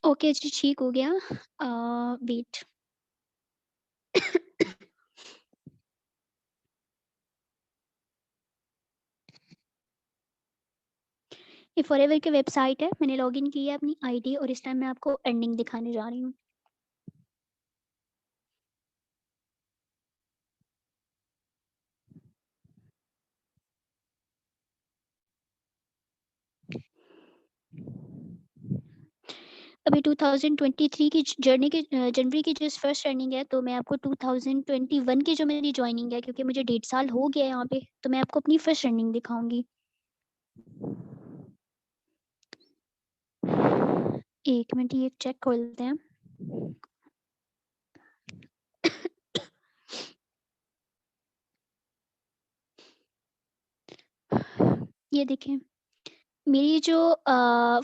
[SPEAKER 1] ओके जी, ठीक हो गया। वेट। ये फॉरएवर की वेबसाइट है, मैंने लॉगिन की है अपनी आईडी, और इस टाइम मैं आपको अर्निंग दिखाने जा रही हूँ। अभी 2023 की जर्नी की जनवरी की जो फर्स्ट अर्निंग है, तो मैं आपको 2021 की जो मेरी जॉइनिंग है, क्योंकि मुझे 1.5 साल हो गया है यहाँ पे, तो मैं आपको अपनी फर्स्ट अर्निंग दिखाऊँगी। एक मिनट, ये चेक कर लेते हैं। ये देखिए, मेरी जो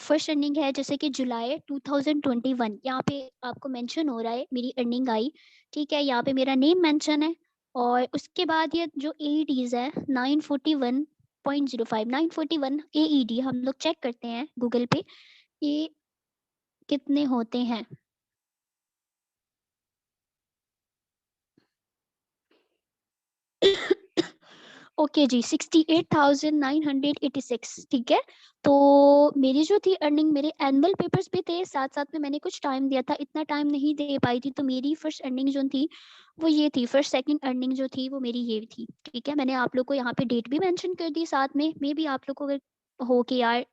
[SPEAKER 1] फर्स्ट अर्निंग है, जैसे कि जुलाई 2021, यहाँ पे आपको मेंशन हो रहा है मेरी अर्निंग आई। ठीक है, यहाँ पे मेरा नेम मेंशन है। और उसके बाद ये जो एईडीज है 941.05, 941 एईडी हम लोग चेक करते हैं गूगल पे, ये कितने होते हैं। ओके जी, 68,986। ठीक है, तो मेरी जो थी अर्निंग, मेरे एनुअल पेपर्स भी थे साथ साथ में, मैंने कुछ टाइम दिया था, इतना टाइम नहीं दे पाई थी, तो मेरी फर्स्ट अर्निंग जो थी वो ये थी। फर्स्ट सेकंड अर्निंग जो थी वो मेरी ये थी। ठीक है, मैंने आप लोग को यहाँ पे डेट भी मेंशन कर दी साथ में, मे बी आप लोग को अगर हो कि यार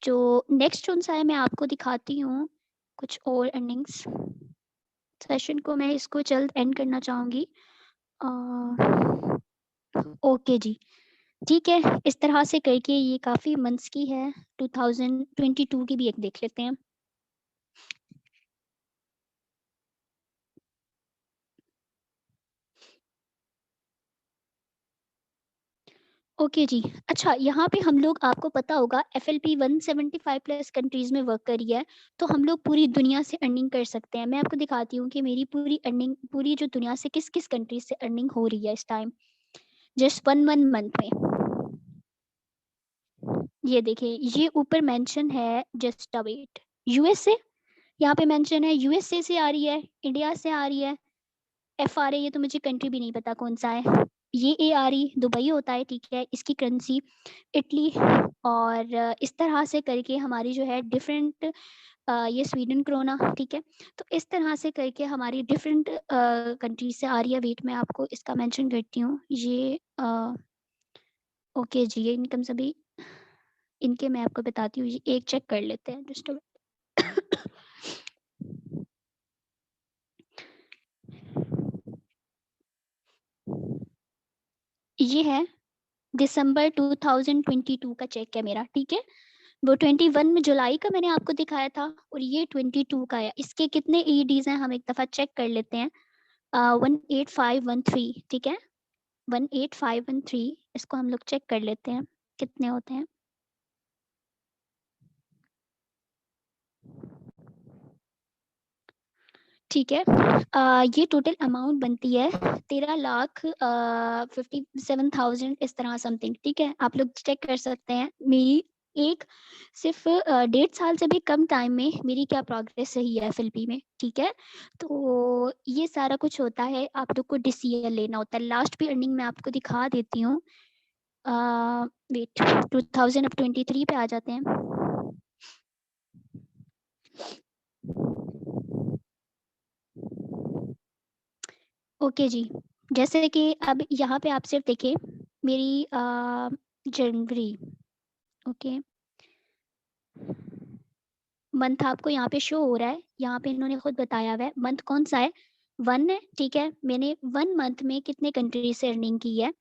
[SPEAKER 1] जो नेक्स्ट कौन सा है, मैं आपको दिखाती हूँ कुछ और अर्निंग्स। सेशन को मैं इसको जल्द एंड करना चाहूँगी। ओके जी, ठीक है, इस तरह से करके ये काफ़ी मंथ्स की है। 2022 की भी एक देख लेते हैं। ओके जी, अच्छा, यहाँ पे हम लोग, आपको पता होगा एफएलपी 175 प्लस कंट्रीज में वर्क करी है, तो हम लोग पूरी दुनिया से अर्निंग कर सकते हैं। मैं आपको दिखाती हूँ कि मेरी पूरी अर्निंग, पूरी जो दुनिया से किस किस कंट्रीज से अर्निंग हो रही है इस टाइम, जस्ट वन मंथ में। ये देखिए, ये ऊपर मेंशन है, जस्ट वेट, यूएसए, यहाँ पे मेंशन है यूएसए से आ रही है, इंडिया से आ रही है। एफआरए, ये तो मुझे कंट्री भी नहीं पता कौन सा है। ये एआरई दुबई होता है, ठीक है, इसकी करेंसी इटली। और इस तरह से करके हमारी जो है डिफरेंट, ये स्वीडन क्रोना, ठीक है। तो इस तरह से करके हमारी डिफरेंट कंट्रीज से आ रही है। वेट, मैं आपको इसका मेंशन करती हूँ। ये ओके जी, ये इनकम सभी इनके मैं आपको बताती हूँ। ये एक चेक कर लेते हैं जस्ट। ये है दिसंबर 2022 का चेक है मेरा, ठीक है। वो 21 में जुलाई का मैंने आपको दिखाया था, और ये 22 का है। इसके कितने ईडीज हैं हम एक दफ़ा चेक कर लेते हैं। 18513, ठीक है, 18513, इसको हम लोग चेक कर लेते हैं कितने होते हैं। ठीक है, ये टोटल अमाउंट बनती है 13,57,000 इस तरह समथिंग। ठीक है, आप लोग चेक कर सकते हैं मेरी एक सिर्फ 1.5 साल से भी कम टाइम में मेरी क्या प्रोग्रेस रही है एफएलपी में। ठीक है, तो ये सारा कुछ होता है, आप लोग को डिसीजन लेना होता है। लास्ट भी अर्निंग मैं आपको दिखा देती हूँ। वेट, 2023 पे आ जाते हैं। ओके जी, जैसे कि अब यहाँ पे आप सिर्फ देखिए मेरी जनवरी, ओके, मंथ आपको यहाँ पे शो हो रहा है। यहाँ पे इन्होंने खुद बताया हुआ है मंथ कौन सा है, 1 है। ठीक है, मैंने 1 मंथ में कितने कंट्री से अर्निंग की है,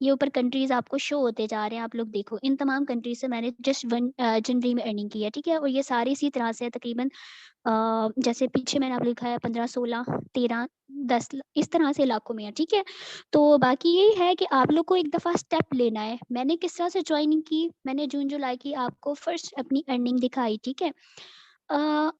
[SPEAKER 1] ये ऊपर कंट्रीज आपको शो होते जा रहे हैं। आप लोग देखो, इन तमाम कंट्रीज से मैंने जस्ट 1 जनवरी में अर्निंग की है। ठीक है, और ये सारी इसी तरह से है तकरीबन, जैसे पीछे मैंने आप लिखा है 15, 16, 13, 10, इस तरह से लाखों में है। ठीक है, तो बाकी यही है कि आप लोग को एक दफ़ा स्टेप लेना है। मैंने किस तरह से ज्वाइनिंग की, मैंने जून जुलाई की आपको फर्स्ट अपनी अर्निंग दिखाई। ठीक है, अ,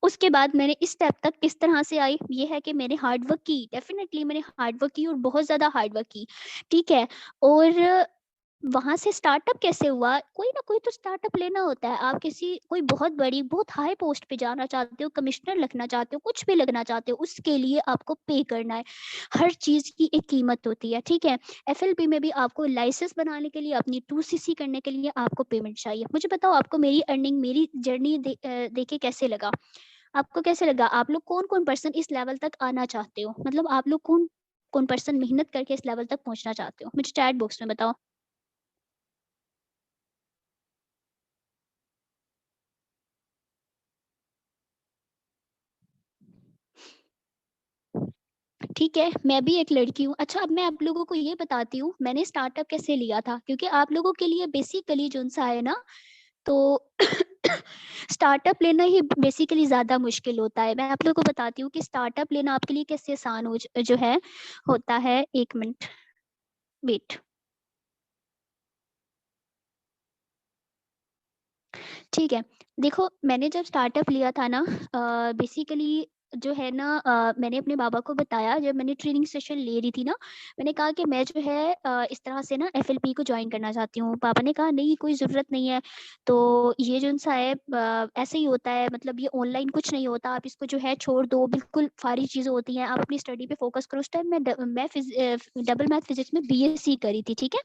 [SPEAKER 1] उसके बाद मैंने इस स्टेप तक किस तरह से आई, ये है कि मैंने हार्ड वर्क की, डेफिनेटली मैंने हार्ड वर्क की और बहुत ज़्यादा हार्ड वर्क की। ठीक है, और वहाँ से स्टार्टअप कैसे हुआ, कोई ना कोई तो स्टार्टअप लेना होता है। आप किसी कोई बहुत बड़ी, बहुत हाई पोस्ट पे जाना चाहते हो, कमिश्नर लगना चाहते हो, कुछ भी लगना चाहते हो, उसके लिए आपको पे करना है। हर चीज़ की एक कीमत होती है। ठीक है, एफएलपी में भी आपको लाइसेंस बनाने के लिए, अपनी 2सीसी करने के लिए आपको पेमेंट चाहिए। मुझे बताओ, आपको मेरी अर्निंग, मेरी जर्नी देखे कैसे लगा, आपको कैसे लगा, आप लोग कौन कौन पर्सन इस लेवल तक आना चाहते हो, मतलब आप लोग कौन कौन पर्सन मेहनत करके इस लेवल तक पहुंचना चाहते हो, मुझे चैट बॉक्स में बताओ। ठीक है, मैं भी एक लड़की हूँ। अच्छा, अब मैं आप लोगों को ये बताती हूँ मैंने स्टार्टअप कैसे लिया था, क्योंकि आप लोगों के लिए बेसिकली जो-सा है ना, तो स्टार्टअप लेना ही बेसिकली ज़्यादा मुश्किल होता है। मैं आप लोगों को बताती हूँ कि स्टार्टअप लेना आपके लिए कैसे आसान जो है होता है। 1 मिनट वेट। ठीक है। देखो, मैंने जब स्टार्टअप लिया था ना, बेसिकली जो है ना, मैंने अपने बाबा को बताया जब मैंने ट्रेनिंग सेशन ले रही थी ना, मैंने कहा कि मैं जो है इस तरह से ना एफएलपी को जॉइन करना चाहती हूँ। पापा ने कहा नहीं, कोई ज़रूरत नहीं है। तो ये जो-सा है ऐसे ही होता है, मतलब ये ऑनलाइन कुछ नहीं होता, आप इसको जो है छोड़ दो, बिल्कुल सारी चीज़ें होती हैं, आप अपनी स्टडी पे फ़ोकस करो। उस टाइम मैं डबल मैथ फिज़िक्स में बीएससी करी थी, ठीक है?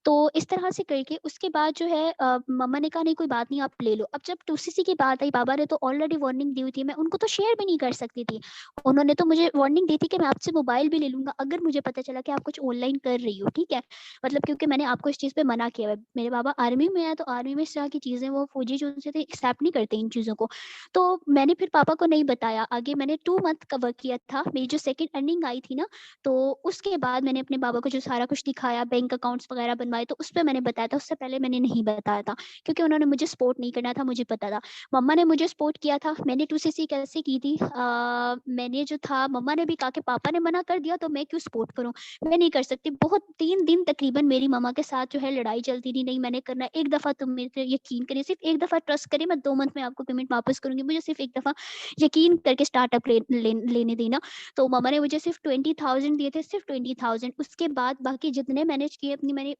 [SPEAKER 1] तो इस तरह से करके उसके बाद जो है मम्मा ने कहा नहीं, कोई बात नहीं, आप ले लो। अब जब 2सीसी की बात आई, बाबा ने तो ऑलरेडी वार्निंग दी हुई थी, मैं उनको तो शेयर भी नहीं कर सकती थी। उन्होंने तो मुझे वार्निंग दी थी कि मैं आपसे मोबाइल भी ले लूँगा अगर मुझे पता चला कि आप कुछ ऑनलाइन कर रही हो, ठीक है? मतलब क्योंकि मैंने आपको इस चीज़ पे मना किया हुआ है। मेरे बाबा आर्मी में हैं, तो आर्मी में इस तरह की चीज़ें वो फौजी जो उनसे थे एक्सेप्ट नहीं करते इन चीज़ों को। तो मैंने फिर पापा को नहीं बताया। आगे मैंने 2 मंथ का वर्क किया था। मेरी जो सेकंड अर्निंग आई थी ना, तो उसके बाद मैंने अपने बाबा को जो सारा कुछ दिखाया, बैंक अकाउंट्स वगैरह बनवाए, तो उसपे मैंने बताया था। उससे पहले मैंने नहीं बताया था, क्योंकि उन्होंने मुझे सपोर्ट नहीं करना था, मुझे पता था। मम्मा ने मुझे सपोर्ट किया था। मैंने 2सीसी कैसे की थी, मैंने जो था, मम्मा ने भी कहा कि पापा ने मना कर दिया तो मैं क्यों सपोर्ट करूँ? मैं नहीं कर सकती। बहुत 3 दिन तकरीबन मेरी मम्मा के साथ जो है लड़ाई चलती रही, नहीं मैंने करना है। एक दफ़ा तुम मेरे पे यकीन करिए, सिर्फ़ एक दफ़ा ट्रस्ट करिए, मैं 2 मंथ में आपको पेमेंट वापस करूँगी। मुझे सिर्फ़ एक दफ़ा यकीन करके स्टार्टअप लेने देना। तो मम्मा ने मुझे सिर्फ़ 20,000 दिए थे, सिर्फ़ 20,000। उसके बाद बाकी जितने मैनेज किए अपनी मैंने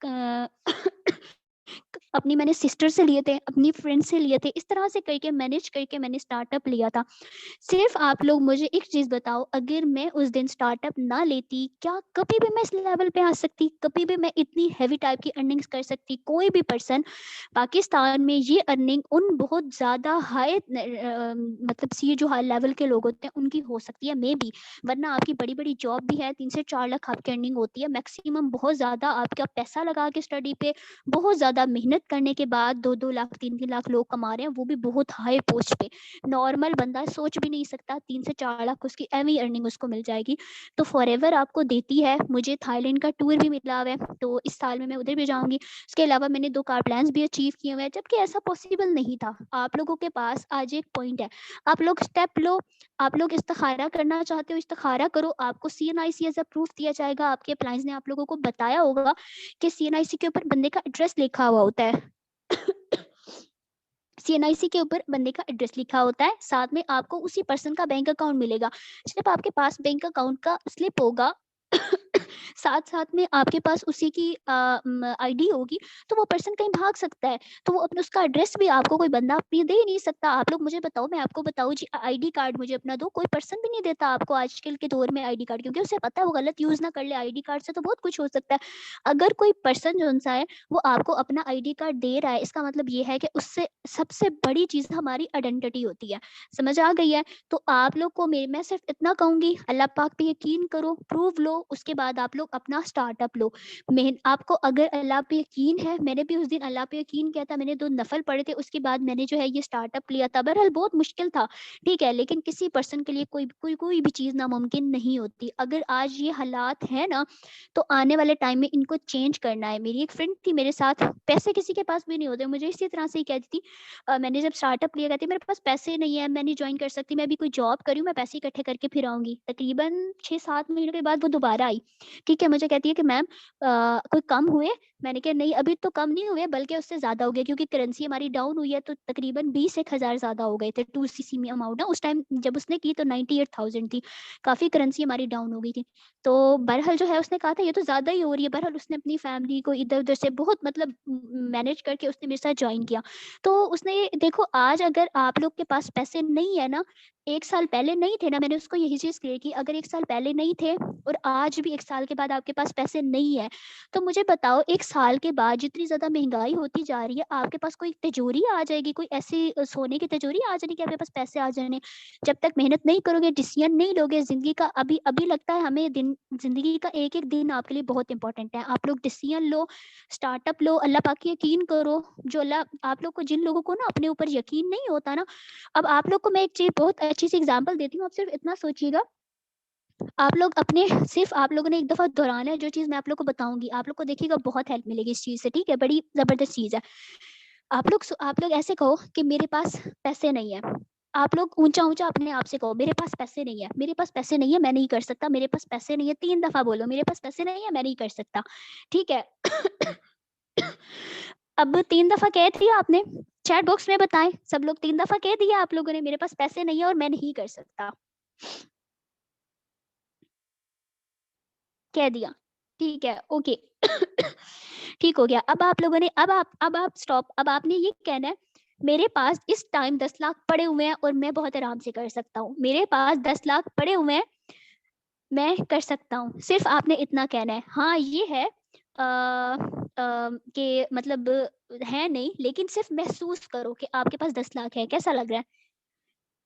[SPEAKER 1] अ, अपनी मैंने सिस्टर से लिए थे, अपनी फ्रेंड से लिए थे। इस तरह से करके मैनेज करके मैंने स्टार्टअप लिया था। सिर्फ़ आप लोग मुझे एक चीज़ बताओ, अगर मैं उस दिन स्टार्टअप ना लेती, क्या कभी भी मैं इस लेवल पे आ सकती? कभी भी मैं इतनी हेवी टाइप की अर्निंग्स कर सकती? कोई भी पर्सन पाकिस्तान में ये अर्निंग उन बहुत ज़्यादा मतलब सी जो हाई लेवल के लोग होते हैं, उनकी हो सकती है मेबी। वरना आपकी बड़ी-बड़ी जॉब भी है, 3 से 4 लाख आपकी अर्निंग होती है। मैक्सिमम बहुत ज़्यादा आपका पैसा लगा के स्टडी पे, बहुत ज़्यादा मेहनत करने के बाद 2-2 लाख, 3-3 लाख लोग कमा रहे हैं, वो भी बहुत हाई पोस्ट पे। नॉर्मल बंदा सोच भी नहीं सकता 3 से 4 लाख उसकी एवरी अर्निंग उसको मिल जाएगी। तो फॉरएवर आपको देती है। मुझे थाईलैंड का टूर भी मिला हुआ है, तो इस साल में मैं उधर भी जाऊँगी। उसके अलावा मैंने 2 कार प्लान्स भी अचीव किए हुए हैं, जबकि ऐसा पॉसिबल नहीं था। आप लोगों के पास आज एक पॉइंट है, आप लोग स्टेप लो, आप लोग इस्तिखारा करना चाहते हो, इस्तिखारा करो, आपको सीएनआईसी एज़ अ प्रूफ दिया जाएगा। आपके अप्लायंस ने आप लोगों को बताया होगा कि सीएनआईसी के ऊपर बंदे का एड्रेस लिखा हुआ होता है। सीएनआईसी के ऊपर बंदे का एड्रेस लिखा होता है, साथ में आपको उसी पर्सन का बैंक अकाउंट मिलेगा। जब आपके पास बैंक अकाउंट का स्लिप होगा, साथ-साथ में आपके पास उसी की आईडी होगी, तो वो पर्सन कहीं भाग सकता है। तो वो अपना उसका एड्रेस भी आपको कोई बंदा ये दे नहीं सकता। आप लोग मुझे बताओ, मैं आपको बताऊँ जी, आईडी कार्ड मुझे अपना दो, कोई पर्सन भी नहीं देता आपको आजकल के दौर में आईडी कार्ड, क्योंकि उसे पता है वो गलत यूज़ ना कर ले। आईडी कार्ड से तो बहुत कुछ हो सकता है। अगर कोई पर्सन जो-सा है, वो आपको अपना आईडी कार्ड दे रहा है, इसका मतलब ये है कि उससे सबसे बड़ी चीज़ हमारी आइडेंटिटी होती है। समझ आ गई है? तो आप लोग को मैं सिर्फ़ इतना कहूँगी, अल्लाह पाक पे यकीन करो, प्रूव लो, उसके बाद आप लोग अपना स्टार्टअप लो। आपको अगर अल्लाह पे यकीन है, मैंने भी उस दिन अल्लाह पे यकीन किया था, मैंने 2 नफ़ल पढ़े थे, उसके बाद मैंने जो है ये स्टार्टअप लिया था। बहरहाल बहुत मुश्किल था, ठीक है? लेकिन किसी पर्सन के लिए कोई भी चीज़ नामुमकिन नहीं होती। अगर आज ये हालात हैं ना, तो आने वाले टाइम में इनको चेंज करना है। मेरी एक फ्रेंड थी मेरे साथ, पैसे किसी के पास भी नहीं होते, मुझे इसी तरह से ही कहती थी मैंने जब स्टार्टअप लिया, कहती मेरे पास पैसे नहीं है, मैं नहीं जॉइन कर सकती, मैं अभी कोई जॉब कर रही हूँ, मैं पैसे इकट्ठे करके फिर आऊँगी। तकरीबन 6-7 महीने के बाद वो दोबारा आई, ठीक है? मुझे कहती है कि मैम कोई कम हुए? मैंने कहा नहीं, अभी तो कम नहीं हुए, बल्कि उससे ज़्यादा हो गया, क्योंकि करेंसी हमारी डाउन हुई है, तो तकरीबन 20 एक हज़ार ज़्यादा हो गए थे 2सीसी में अमाउंट ना। उस टाइम जब उसने की तो 98,000 थी, काफ़ी करेंसी हमारी डाउन हो गई थी। तो बहरहाल जो है उसने कहा था ये तो ज़्यादा ही हो रही है। बहरहाल उसने अपनी फैमिली को इधर-उधर से बहुत मतलब मैनेज करके उसने मेरे साथ जॉइन किया। तो उसने देखो, आज अगर आप लोग के पास पैसे नहीं है ना, 1 साल पहले नहीं थे ना, मैंने उसको यही चीज़ क्लियर की, अगर 1 साल पहले नहीं थे और आज भी 1 साल के बाद आपके पास पैसे नहीं है, तो मुझे बताओ 1 साल के बाद जितनी ज़्यादा महँगाई होती जा रही है, आपके पास कोई तिजोरी आ जाएगी, कोई ऐसी सोने की तिजोरी आ जाएगी कि आपके पास पैसे आ जाने। जब तक मेहनत नहीं करोगे, डिसीज़न नहीं लोगे ज़िंदगी का, अभी अभी लगता है हमें दिन ज़िंदगी का एक-एक दिन आपके लिए बहुत इम्पोर्टेंट है। आप लोग डिसीज़न लो, स्टार्टअप लो, अल्लाह पाक की यकीन करो। जो अल्लाह आप लोग को, जिन लोगों को ना अपने ऊपर यकीन नहीं होता ना, अब आप लोग को मैं एक चीज़ बहुत अच्छी सी एग्ज़ाम्पल देती हूँ, आप सिर्फ़ इतना सोचिएगा आप लोग अपने सिर्फ आप लोगों ने एक दफ़ा दोहराना है जो चीज़ मैं आप लोग को बताऊँगी, आप लोग को देखिएगा बहुत हेल्प मिलेगी इस चीज़ से, ठीक है? बड़ी ज़बरदस्त चीज़ है। आप लोग ऐसे कहो कि मेरे पास पैसे नहीं है। आप लोग ऊँचा-ऊँचा अपने आप से कहो, मेरे पास पैसे नहीं है, मेरे पास पैसे नहीं है, मैं नहीं कर सकता, मेरे पास पैसे नहीं है, 3 दफ़ा बोलो, मेरे पास पैसे नहीं है, मैं नहीं कर सकता, ठीक है? अब 3 दफ़ा कह दिया आपने, चैट बॉक्स में बताएँ, सब लोग 3 दफ़ा कह दिया आप लोगों ने, मेरे पास पैसे नहीं है और मैं नहीं कर सकता। कह दिया, ठीक है, ओके। ठीक हो गया। अब आप लोगों ने अब आप स्टॉप, अब आपने ये कहना है, मेरे पास इस टाइम 10 लाख पड़े हुए हैं और मैं बहुत आराम से कर सकता हूँ। मेरे पास 10 लाख पड़े हुए हैं, मैं कर सकता हूँ। सिर्फ़ आपने इतना कहना है। हाँ, ये है कि मतलब है नहीं, लेकिन सिर्फ़ महसूस करो कि आपके पास 10 लाख है। कैसा लग रहा है?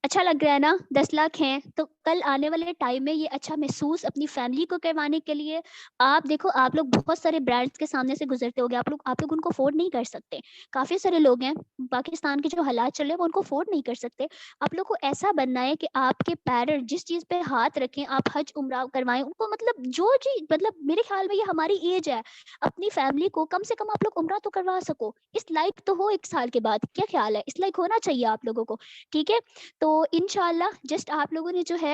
[SPEAKER 1] अच्छा लग रहा है ना? 10 लाख हैं, तो कल आने वाले टाइम में ये अच्छा महसूस अपनी फैमिली को करवाने के लिए आप देखो, आप लोग बहुत सारे ब्रांड्स के सामने से गुज़रते होगे, आप लोग उनको अफ़ोर्ड नहीं कर सकते। काफ़ी सारे लोग हैं, पाकिस्तान के जो हालात चल रहे हैं, वो उनको अफ़ोर्ड नहीं कर सकते। आप लोग को ऐसा बनना है कि आपके पेरेंट्स जिस चीज़ पे हाथ रखें, आप हज उम्रा करवाएँ, उनको मतलब जो चीज़ मतलब मेरे ख़्याल में ये हमारी एज है, अपनी फैमिली को कम से कम आप लोग उम्रा तो करवा सको। इस लायक तो हो 1 साल के बाद, क्या ख़्याल है? इस लायक होना चाहिए आप लोगों को, ठीक है? तो इंशाल्लाह जस्ट आप लोगों ने जो है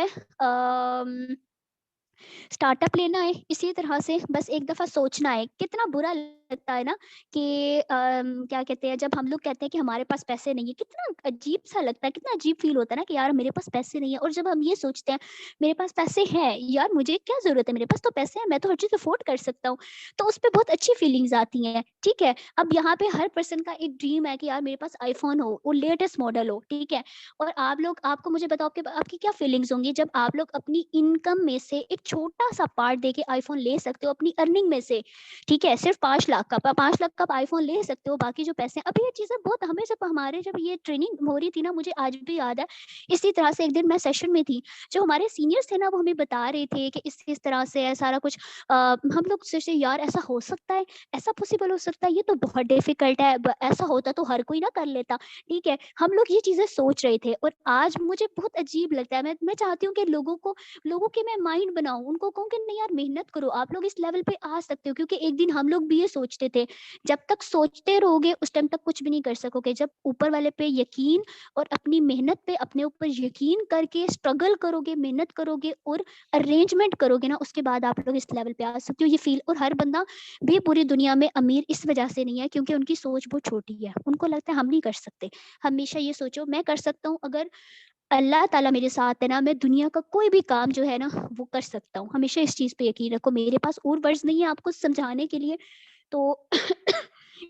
[SPEAKER 1] स्टार्टअप लेना है, इसी तरह से बस एक दफ़ा सोचना है। कितना बुरा लगता है ना कि क्या कहते हैं, जब हम लोग कहते हैं कि हमारे पास पैसे नहीं है, कितना अजीब-सा लगता है, कितना अजीब फ़ील होता है ना कि यार मेरे पास पैसे नहीं है, और जब हम ये सोचते हैं मेरे पास पैसे हैं, यार मुझे क्या ज़रूरत है, मेरे पास तो पैसे हैं, मैं तो हर चीज़ अफ़ोर्ड कर सकता हूँ। तो उस पे बहुत अच्छी फीलिंग्स आती हैं, ठीक है? अब यहाँ पे हर पर्सन का एक ड्रीम है कि यार मेरे पास आईफ़ोन हो, वो लेटेस्ट मॉडल हो, ठीक है? और आप लोग, आपको मुझे बताओ कि आपकी क्या फीलिंग्स होंगी जब आप लोग अपनी इनकम में से एक छोटा-सा पार्ट देके आईफ़ोन ले सकते हो अपनी अर्निंग में से, ठीक है? सिर्फ़ 5 लाख का 5 लाख का आप आईफ़ोन ले सकते हो, बाकी जो पैसे हैं अभी ये चीज़ें बहुत हमें जब हमारे जब ये ट्रेनिंग हो रही थी ना, मुझे आज भी याद है, इसी तरह से एक दिन मैं सेशन में थी, जो हमारे सीनियर्स थे ना वो हमें बता रहे थे कि इस तरह से है सारा कुछ। हम लोग सोचे यार ऐसा हो सकता है, ऐसा पॉसिबल हो सकता है, ये तो बहुत डिफ़िकल्ट है, ऐसा होता तो हर कोई ना कर लेता। ठीक है, हम लोग ये चीज़ें सोच रहे थे और आज मुझे बहुत अजीब लगता है। मैं चाहती हूँ कि लोगों के मैं माइंड बनाऊँ, उनको कहूँ कि नहीं यार मेहनत करो, आप लोग इस लेवल पे आ सकते हो, क्योंकि एक दिन हम लोग भी ये सोचते थे। जब तक सोचते रहोगे उस टाइम तक कुछ भी नहीं कर सकोगे। जब ऊपर वाले पे यकीन और अपनी मेहनत पे अपने ऊपर यकीन करके स्ट्रगल करोगे, मेहनत करोगे और अरेंजमेंट करोगे ना, उसके बाद आप लोग इस लेवल पे आ सकते हो। ये फ़ील, और हर बंदा भी पूरी दुनिया में अमीर इस वजह से नहीं है क्योंकि उनकी सोच बहुत छोटी है। उनको लगता है हम नहीं कर सकते। हमेशा ये सोचो मैं कर सकता हूँ, अगर अल्लाह ताला मेरे साथ है ना, मैं दुनिया का कोई भी काम जो है ना वो कर सकता हूँ। हमेशा इस चीज़ पे यकीन रखो। मेरे पास और वर्ड्स नहीं है आपको समझाने के लिए, तो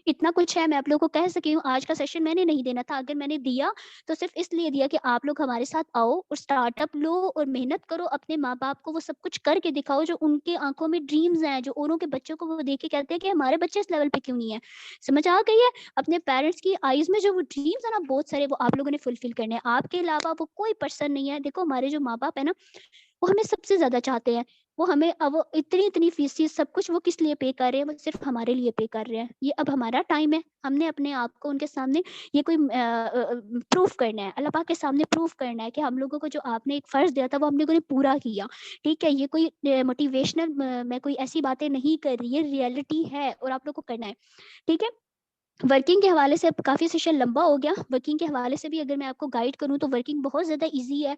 [SPEAKER 1] इतना कुछ है मैं आप लोगों को कह सकी हूँ। आज का सेशन मैंने नहीं देना था, अगर मैंने दिया तो सिर्फ़ इसलिए दिया कि आप लोग हमारे साथ आओ और स्टार्टअप लो और मेहनत करो, अपने माँ-बाप को वो सब कुछ करके दिखाओ जो उनकी आँखों में ड्रीम्स हैं, जो औरों के बच्चों को वो देख के कहते हैं कि हमारे बच्चे इस लेवल पे क्यों नहीं है। समझ आ गई है? अपने पेरेंट्स की आईज़ में जो वो ड्रीम्स है ना बहुत सारे, वो आप लोगों ने फुलफ़िल करने हैं। आपके अलावा वो कोई पर्सन नहीं है। देखो हमारे जो माँ-बाप है ना, वो हमें सबसे ज़्यादा चाहते हैं। वो हमें वो इतनी-इतनी फ़ीसें सब कुछ वो किस लिए पे कर रहे हैं, वो सिर्फ़ हमारे लिए पे कर रहे हैं। ये अब हमारा टाइम है, हमने अपने आप को उनके सामने ये कोई प्रूफ़ करना है, अल्लाह पाक के सामने प्रूफ़ करना है कि हम लोगों को जो आपने एक फ़र्ज़ दिया था वो हम लोगों ने पूरा किया। ठीक है? ये कोई मोटिवेशनल मैं कोई ऐसी बातें नहीं कर रही, ये रियलिटी है और आप लोग को करना है। ठीक है? वर्किंग के हवाले से अब काफ़ी सेशन लंबा हो गया। वर्किंग के हवाले से भी अगर मैं आपको गाइड करूँ तो वर्किंग बहुत ज़्यादा ईज़ी है।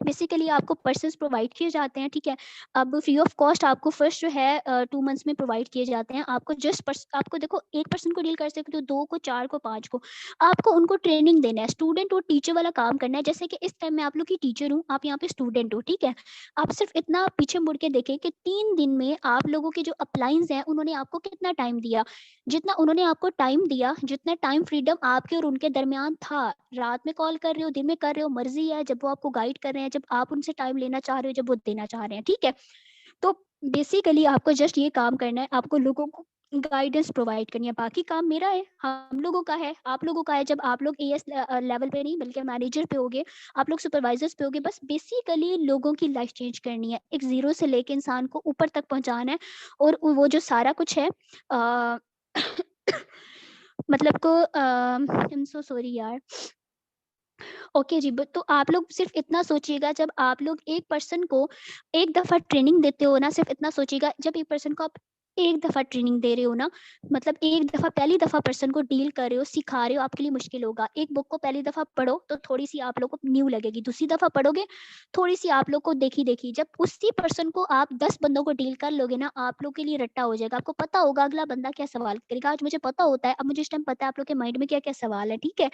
[SPEAKER 1] बेसिकली आपको पर्सन्स प्रोवाइड किए जाते हैं, ठीक है? अब फ्री ऑफ कॉस्ट आपको फर्स्ट जो है 2 मंथ्स में प्रोवाइड किए जाते हैं। आपको जस्ट आपको देखो 1 पर्सन को डील कर सकते हो, 2 को, 4 को, 5 को। आपको उनको ट्रेनिंग देना है, स्टूडेंट और टीचर वाला काम करना है। जैसे कि इस टाइम मैं आप लोग की टीचर हूँ, आप यहाँ पे स्टूडेंट हो, ठीक है? आप सिर्फ़ इतना पीछे मुड़ के देखें कि 3 दिन में आप लोगों के जो अपलाइंस हैं, उन्होंने आपको कितना टाइम दिया। जितना उन्होंने आपको टाइम दिया, जितना टाइम फ्रीडम आपके और उनके दरमियान था, रात में कॉल कर रहे हो, दिन में कर रहे हो, मर्ज़ी है, जब वो आपको गाइड कर रहे हैं, जब आप उनसे टाइम लेना चाह रहे हो, जब वो देना चाह रहे हैं, ठीक है? तो बेसिकली आपको जस्ट ये काम करना है, आपको लोगों को गाइडेंस प्रोवाइड करनी है, बाकी काम मेरा है, हम लोगों का है, आप लोगों का है। जब आप लोग एएस लेवल पे नहीं बल्कि मैनेजर पे होगे, आप लोग सुपरवाइज़र्स पे होगे, बस बेसिकली लोगों की लाइफ़ चेंज करनी है। एक ज़ीरो से लेके इंसान को ऊपर तक पहुँचाना है, और वो जो सारा कुछ है अ मतलब को आई एम सो सॉरी यार। ओके जी, तो आप लोग सिर्फ इतना सोचिएगा, जब आप लोग एक पर्सन को एक दफ़ा ट्रेनिंग देते हो ना, सिर्फ इतना सोचिएगा, जब एक पर्सन को आप एक दफ़ा ट्रेनिंग दे रहे हो ना, मतलब एक दफ़ा पहली दफ़ा पर्सन को डील कर रहे हो, सिखा रहे हो, आपके लिए मुश्किल होगा। एक बुक को पहली दफ़ा पढ़ो तो थोड़ी-सी आप लोग को न्यू लगेगी, दूसरी दफ़ा पढ़ोगे थोड़ी-सी आप लोग को देखी-देखी, जब उसी पर्सन को आप 10 बंदों को डील कर लोगे ना, आप लोग के लिए रट्टा हो जाएगा। आपको पता होगा अगला बंदा क्या सवाल करेगा। आज मुझे पता होता है, अब मुझे इस टाइम पता है आप लोग के माइंड में क्या-क्या सवाल है, ठीक है?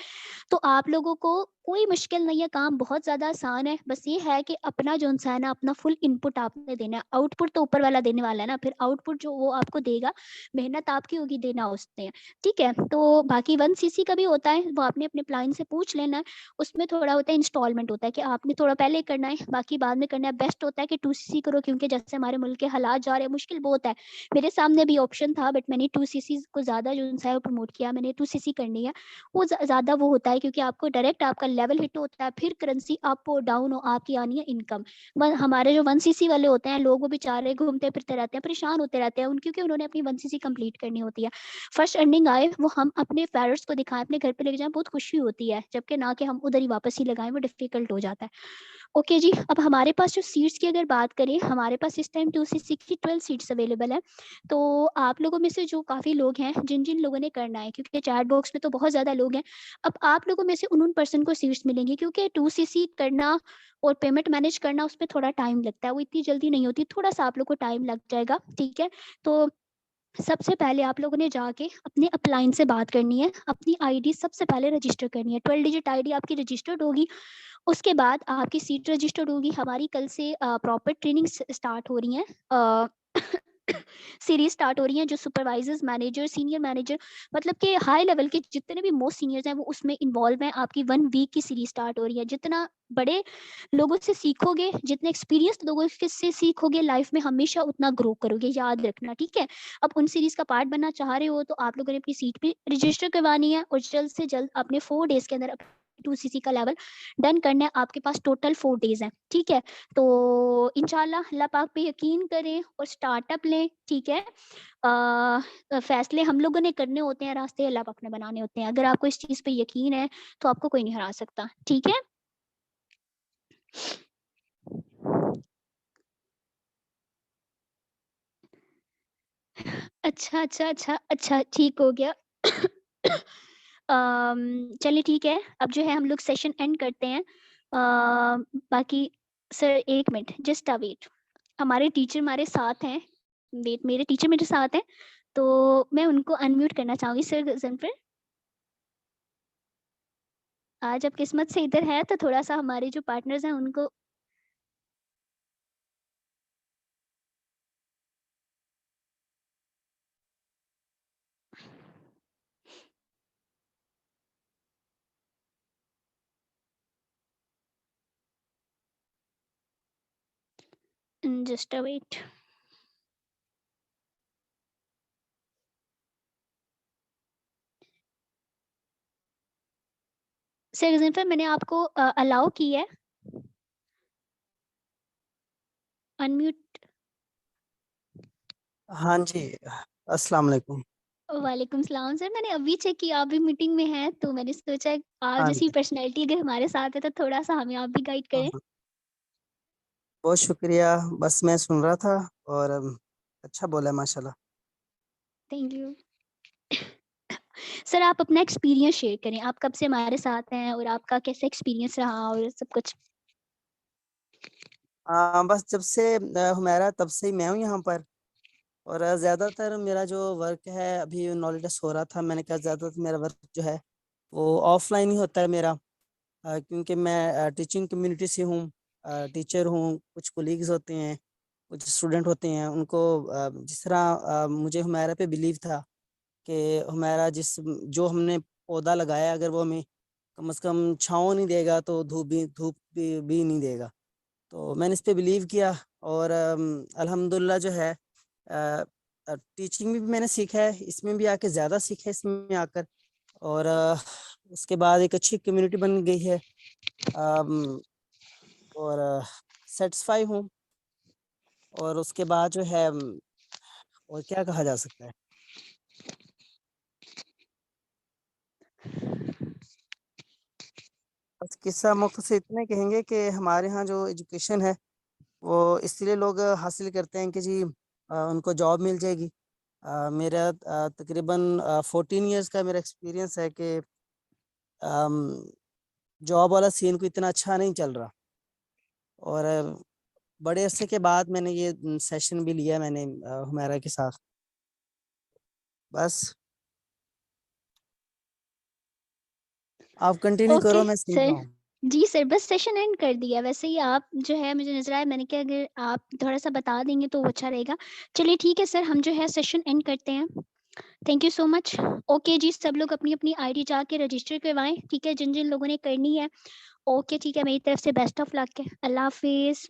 [SPEAKER 1] तो आप लोगों को कोई मुश्किल नहीं है, काम बहुत ज़्यादा आसान है। बस ये है कि अपना जो-सा है ना, अपना फुल इनपुट आपने देना है। आउटपुट तो ऊपर वाला देने वाला है ना, फिर आउटपुट जो वो आपको देगा, मेहनत आपकी होगी देना उसने, ठीक है? तो बाकी 1 सीसी का भी होता है, वो आपने अपने क्लाइंट से पूछ लेना है। उसमें थोड़ा होता है इंस्टॉलमेंट होता है कि आपने थोड़ा पहले करना है, बाकी बाद में करना है। बेस्ट होता है कि 2 सीसी करो, क्योंकि जैसे हमारे मुल्क के हालात जा रहे हैं, मुश्किल बहुत है। मेरे सामने भी ऑप्शन था, बट मैंने 2 सीसीज़ को ज़्यादा जो-सा है वो प्रमोट किया। मैंने 2 सीसी करनी है। वो ज़्यादा वो होता है, क्योंकि आपको डायरेक्ट आपका लेवल हिट होता है, फिर करेंसी अप और डाउन हो, आपकी आनी है इनकम। हमारे जो 1 सीसी वाले होते हैं, लोग वो बेचारे घूमते फिरते रहते हैं, परेशान होते रहते हैं, क्योंकि उन्होंने अपनी 1 सीसी कंप्लीट करनी होती है। फर्स्ट अर्निंग आए वो हम अपने फेरर्स को दिखाएं, अपने घर पे लेके जाएं, बहुत खुशी होती है, जबकि ना कि हम उधर ही वापस ही लगाएं, वो डिफिकल्ट हो जाता है। ओके जी, अब हमारे पास जो सीट्स की अगर बात करें, हमारे पास इस टाइम 2 सीसी की 12 सीट्स अवेलेबल है। तो आप लोगों में से जो काफ़ी लोग हैं, जिन-जिन लोगों ने करना है, क्योंकि चैट बॉक्स में तो बहुत ज़्यादा लोग हैं। अब आप लोगों में से उन पर्सन को सीट्स मिलेंगी, क्योंकि 2 सीसी करना और पेमेंट मैनेज करना, उसमें थोड़ा टाइम लगता है, वो इतनी जल्दी नहीं होती, थोड़ा-सा आप लोग को टाइम लग जाएगा, ठीक है? तो सबसे पहले आप लोगों ने जाके अपने अपलाइन से बात करनी है, अपनी आईडी सबसे पहले रजिस्टर करनी है। 12 डिजिट आईडी आपकी रजिस्टर्ड होगी, उसके बाद आपकी सीट रजिस्टर्ड होगी। हमारी कल से प्रॉपर ट्रेनिंग स्टार्ट हो रही है, सीरीज स्टार्ट हो रही है, जो सुपरवाइजर्स, मैनेजर, सीनियर मैनेजर, मतलब कि हाई लेवल के जितने भी मोस्ट सीनियर्स हैं, वो उसमें इन्वॉल्व हैं। आपकी 1 वीक की सीरीज स्टार्ट हो रही है। जितना बड़े लोगों से सीखोगे, जितने एक्सपीरियंस लोगों से सीखोगे लाइफ में, हमेशा उतना ग्रो करोगे, याद रखना, ठीक है? अब उन सीरीज का पार्ट बनना चाह रहे हो, तो आप लोगों ने अपनी सीट भी रजिस्टर करवानी है, और जल्द से जल्द अपने 4 डेज के अंदर 2 सीसी का लेवल डन करना है। आपके पास टोटल 4 डेज हैं, ठीक है? तो इंशाल्लाह अल्लाह पाक पे यकीन करें और स्टार्टअप लें, ठीक है? फैसले हम लोगों ने करने होते हैं, रास्ते अल्लाह पाक ने बनाने होते हैं। अगर आपको इस चीज़ पे यकीन है, तो आपको कोई नहीं हरा सकता, ठीक है? अच्छा, अच्छा, अच्छा, अच्छा, ठीक हो गया। चलिए ठीक है, अब जो है हम लोग सेशन एंड करते हैं। बाकी सर 1 मिनट, जस्ट वेट। हमारे टीचर हमारे साथ हैं, वेट, मेरे टीचर मेरे साथ हैं, तो मैं उनको अनम्यूट करना चाहूँगी। सर ज़नफ़र, आज आप किस्मत से इधर हैं, तो थोड़ा-सा हमारे जो पार्टनर्स हैं उनको जस्ट वेट। सर ज़नफ़र, मैंने आपको अलाउ की है, अनम्यूट।
[SPEAKER 2] हाँ जी, अस्सलाम वालेकुम।
[SPEAKER 1] वालेकुम सलाम सर, मैंने अभी चेक किया आप भी मीटिंग में हैं, तो मैंने सोचा आप
[SPEAKER 2] हाँ
[SPEAKER 1] जैसी
[SPEAKER 2] जी,
[SPEAKER 1] पर्सनैलिटी अगर हमारे साथ है, तो थोड़ा-सा हमें आप भी गाइड
[SPEAKER 2] हाँ,
[SPEAKER 1] करें।
[SPEAKER 2] हाँ, बहुत शुक्रिया। बस मैं सुन रहा था और अच्छा बोला माशाल्लाह।
[SPEAKER 1] Thank you. सर आप अपना एक्सपीरियंस शेयर करें, आप कब से हमारे साथ हैं और आपका कैसा एक्सपीरियंस रहा और सब कुछ?
[SPEAKER 2] बस जब से हुमैरा तब से ही मैं हूँ यहाँ पर और ज़्यादातर मेरा जो वर्क है अभी नॉलेज हो रहा था, मैंने कहा ज़्यादातर मेरा वर्क जो है वो ऑफलाइन ही होता है मेरा। क्योंकि मैं टीचिंग कम्युनिटी से हूँ, टीचर हूँ, कुछ कोलीग्स होते हैं, कुछ स्टूडेंट होते हैं, उनको जिस तरह मुझे हुमैरा पे बिलीव था कि हमारा जो हमने पौधा लगाया अगर वो हमें कम से कम छाँव नहीं देगा तो धूप भी नहीं देगा। तो मैंने इस पे बिलीव किया और अल्हम्दुलिल्लाह जो है टीचिंग में भी मैंने सीखा है, इसमें भी आके ज़्यादा सीखा है इसमें आकर और उसके बाद एक अच्छी कम्युनिटी बन गई है। अम, और सेटिस्फाई हूँ और उसके बाद जो है और क्या कहा जा सकता है। बस किस्सा मुख्तसर इतने कहेंगे कि हमारे यहाँ जो एजुकेशन है वो इसलिए लोग हासिल करते हैं कि जी उनको जॉब मिल जाएगी। मेरा तकरीबन 14 इयर्स का मेरा एक्सपीरियंस है कि जॉब वाला सीन को इतना अच्छा नहीं चल रहा। और बड़े अरसे के बाद मैंने ये सेशन भी लिया मैंने हुमैरा के साथ। बस आप कंटिन्यू
[SPEAKER 1] ओके
[SPEAKER 2] करो, मैं सुन
[SPEAKER 1] सर।
[SPEAKER 2] रहा हूँ।
[SPEAKER 1] जी सर, बस सेशन एंड कर दिया। वैसे ही आप जो है मुझे नज़र आया, मैंने कहा अगर आप थोड़ा-सा बता देंगे तो अच्छा रहेगा। चलिए ठीक है सर, हम जो है सेशन एंड करते हैं। Thank you so much. Okay जी, सब लोग अपनी-अपनी आईडी जाके रजिस्टर करवाएँ, ठीक है? जिन-जिन लोगों ने करनी है। ओके ठीक है, मेरी तरफ से बेस्ट ऑफ लक है। अल्लाह हाफ़िज़।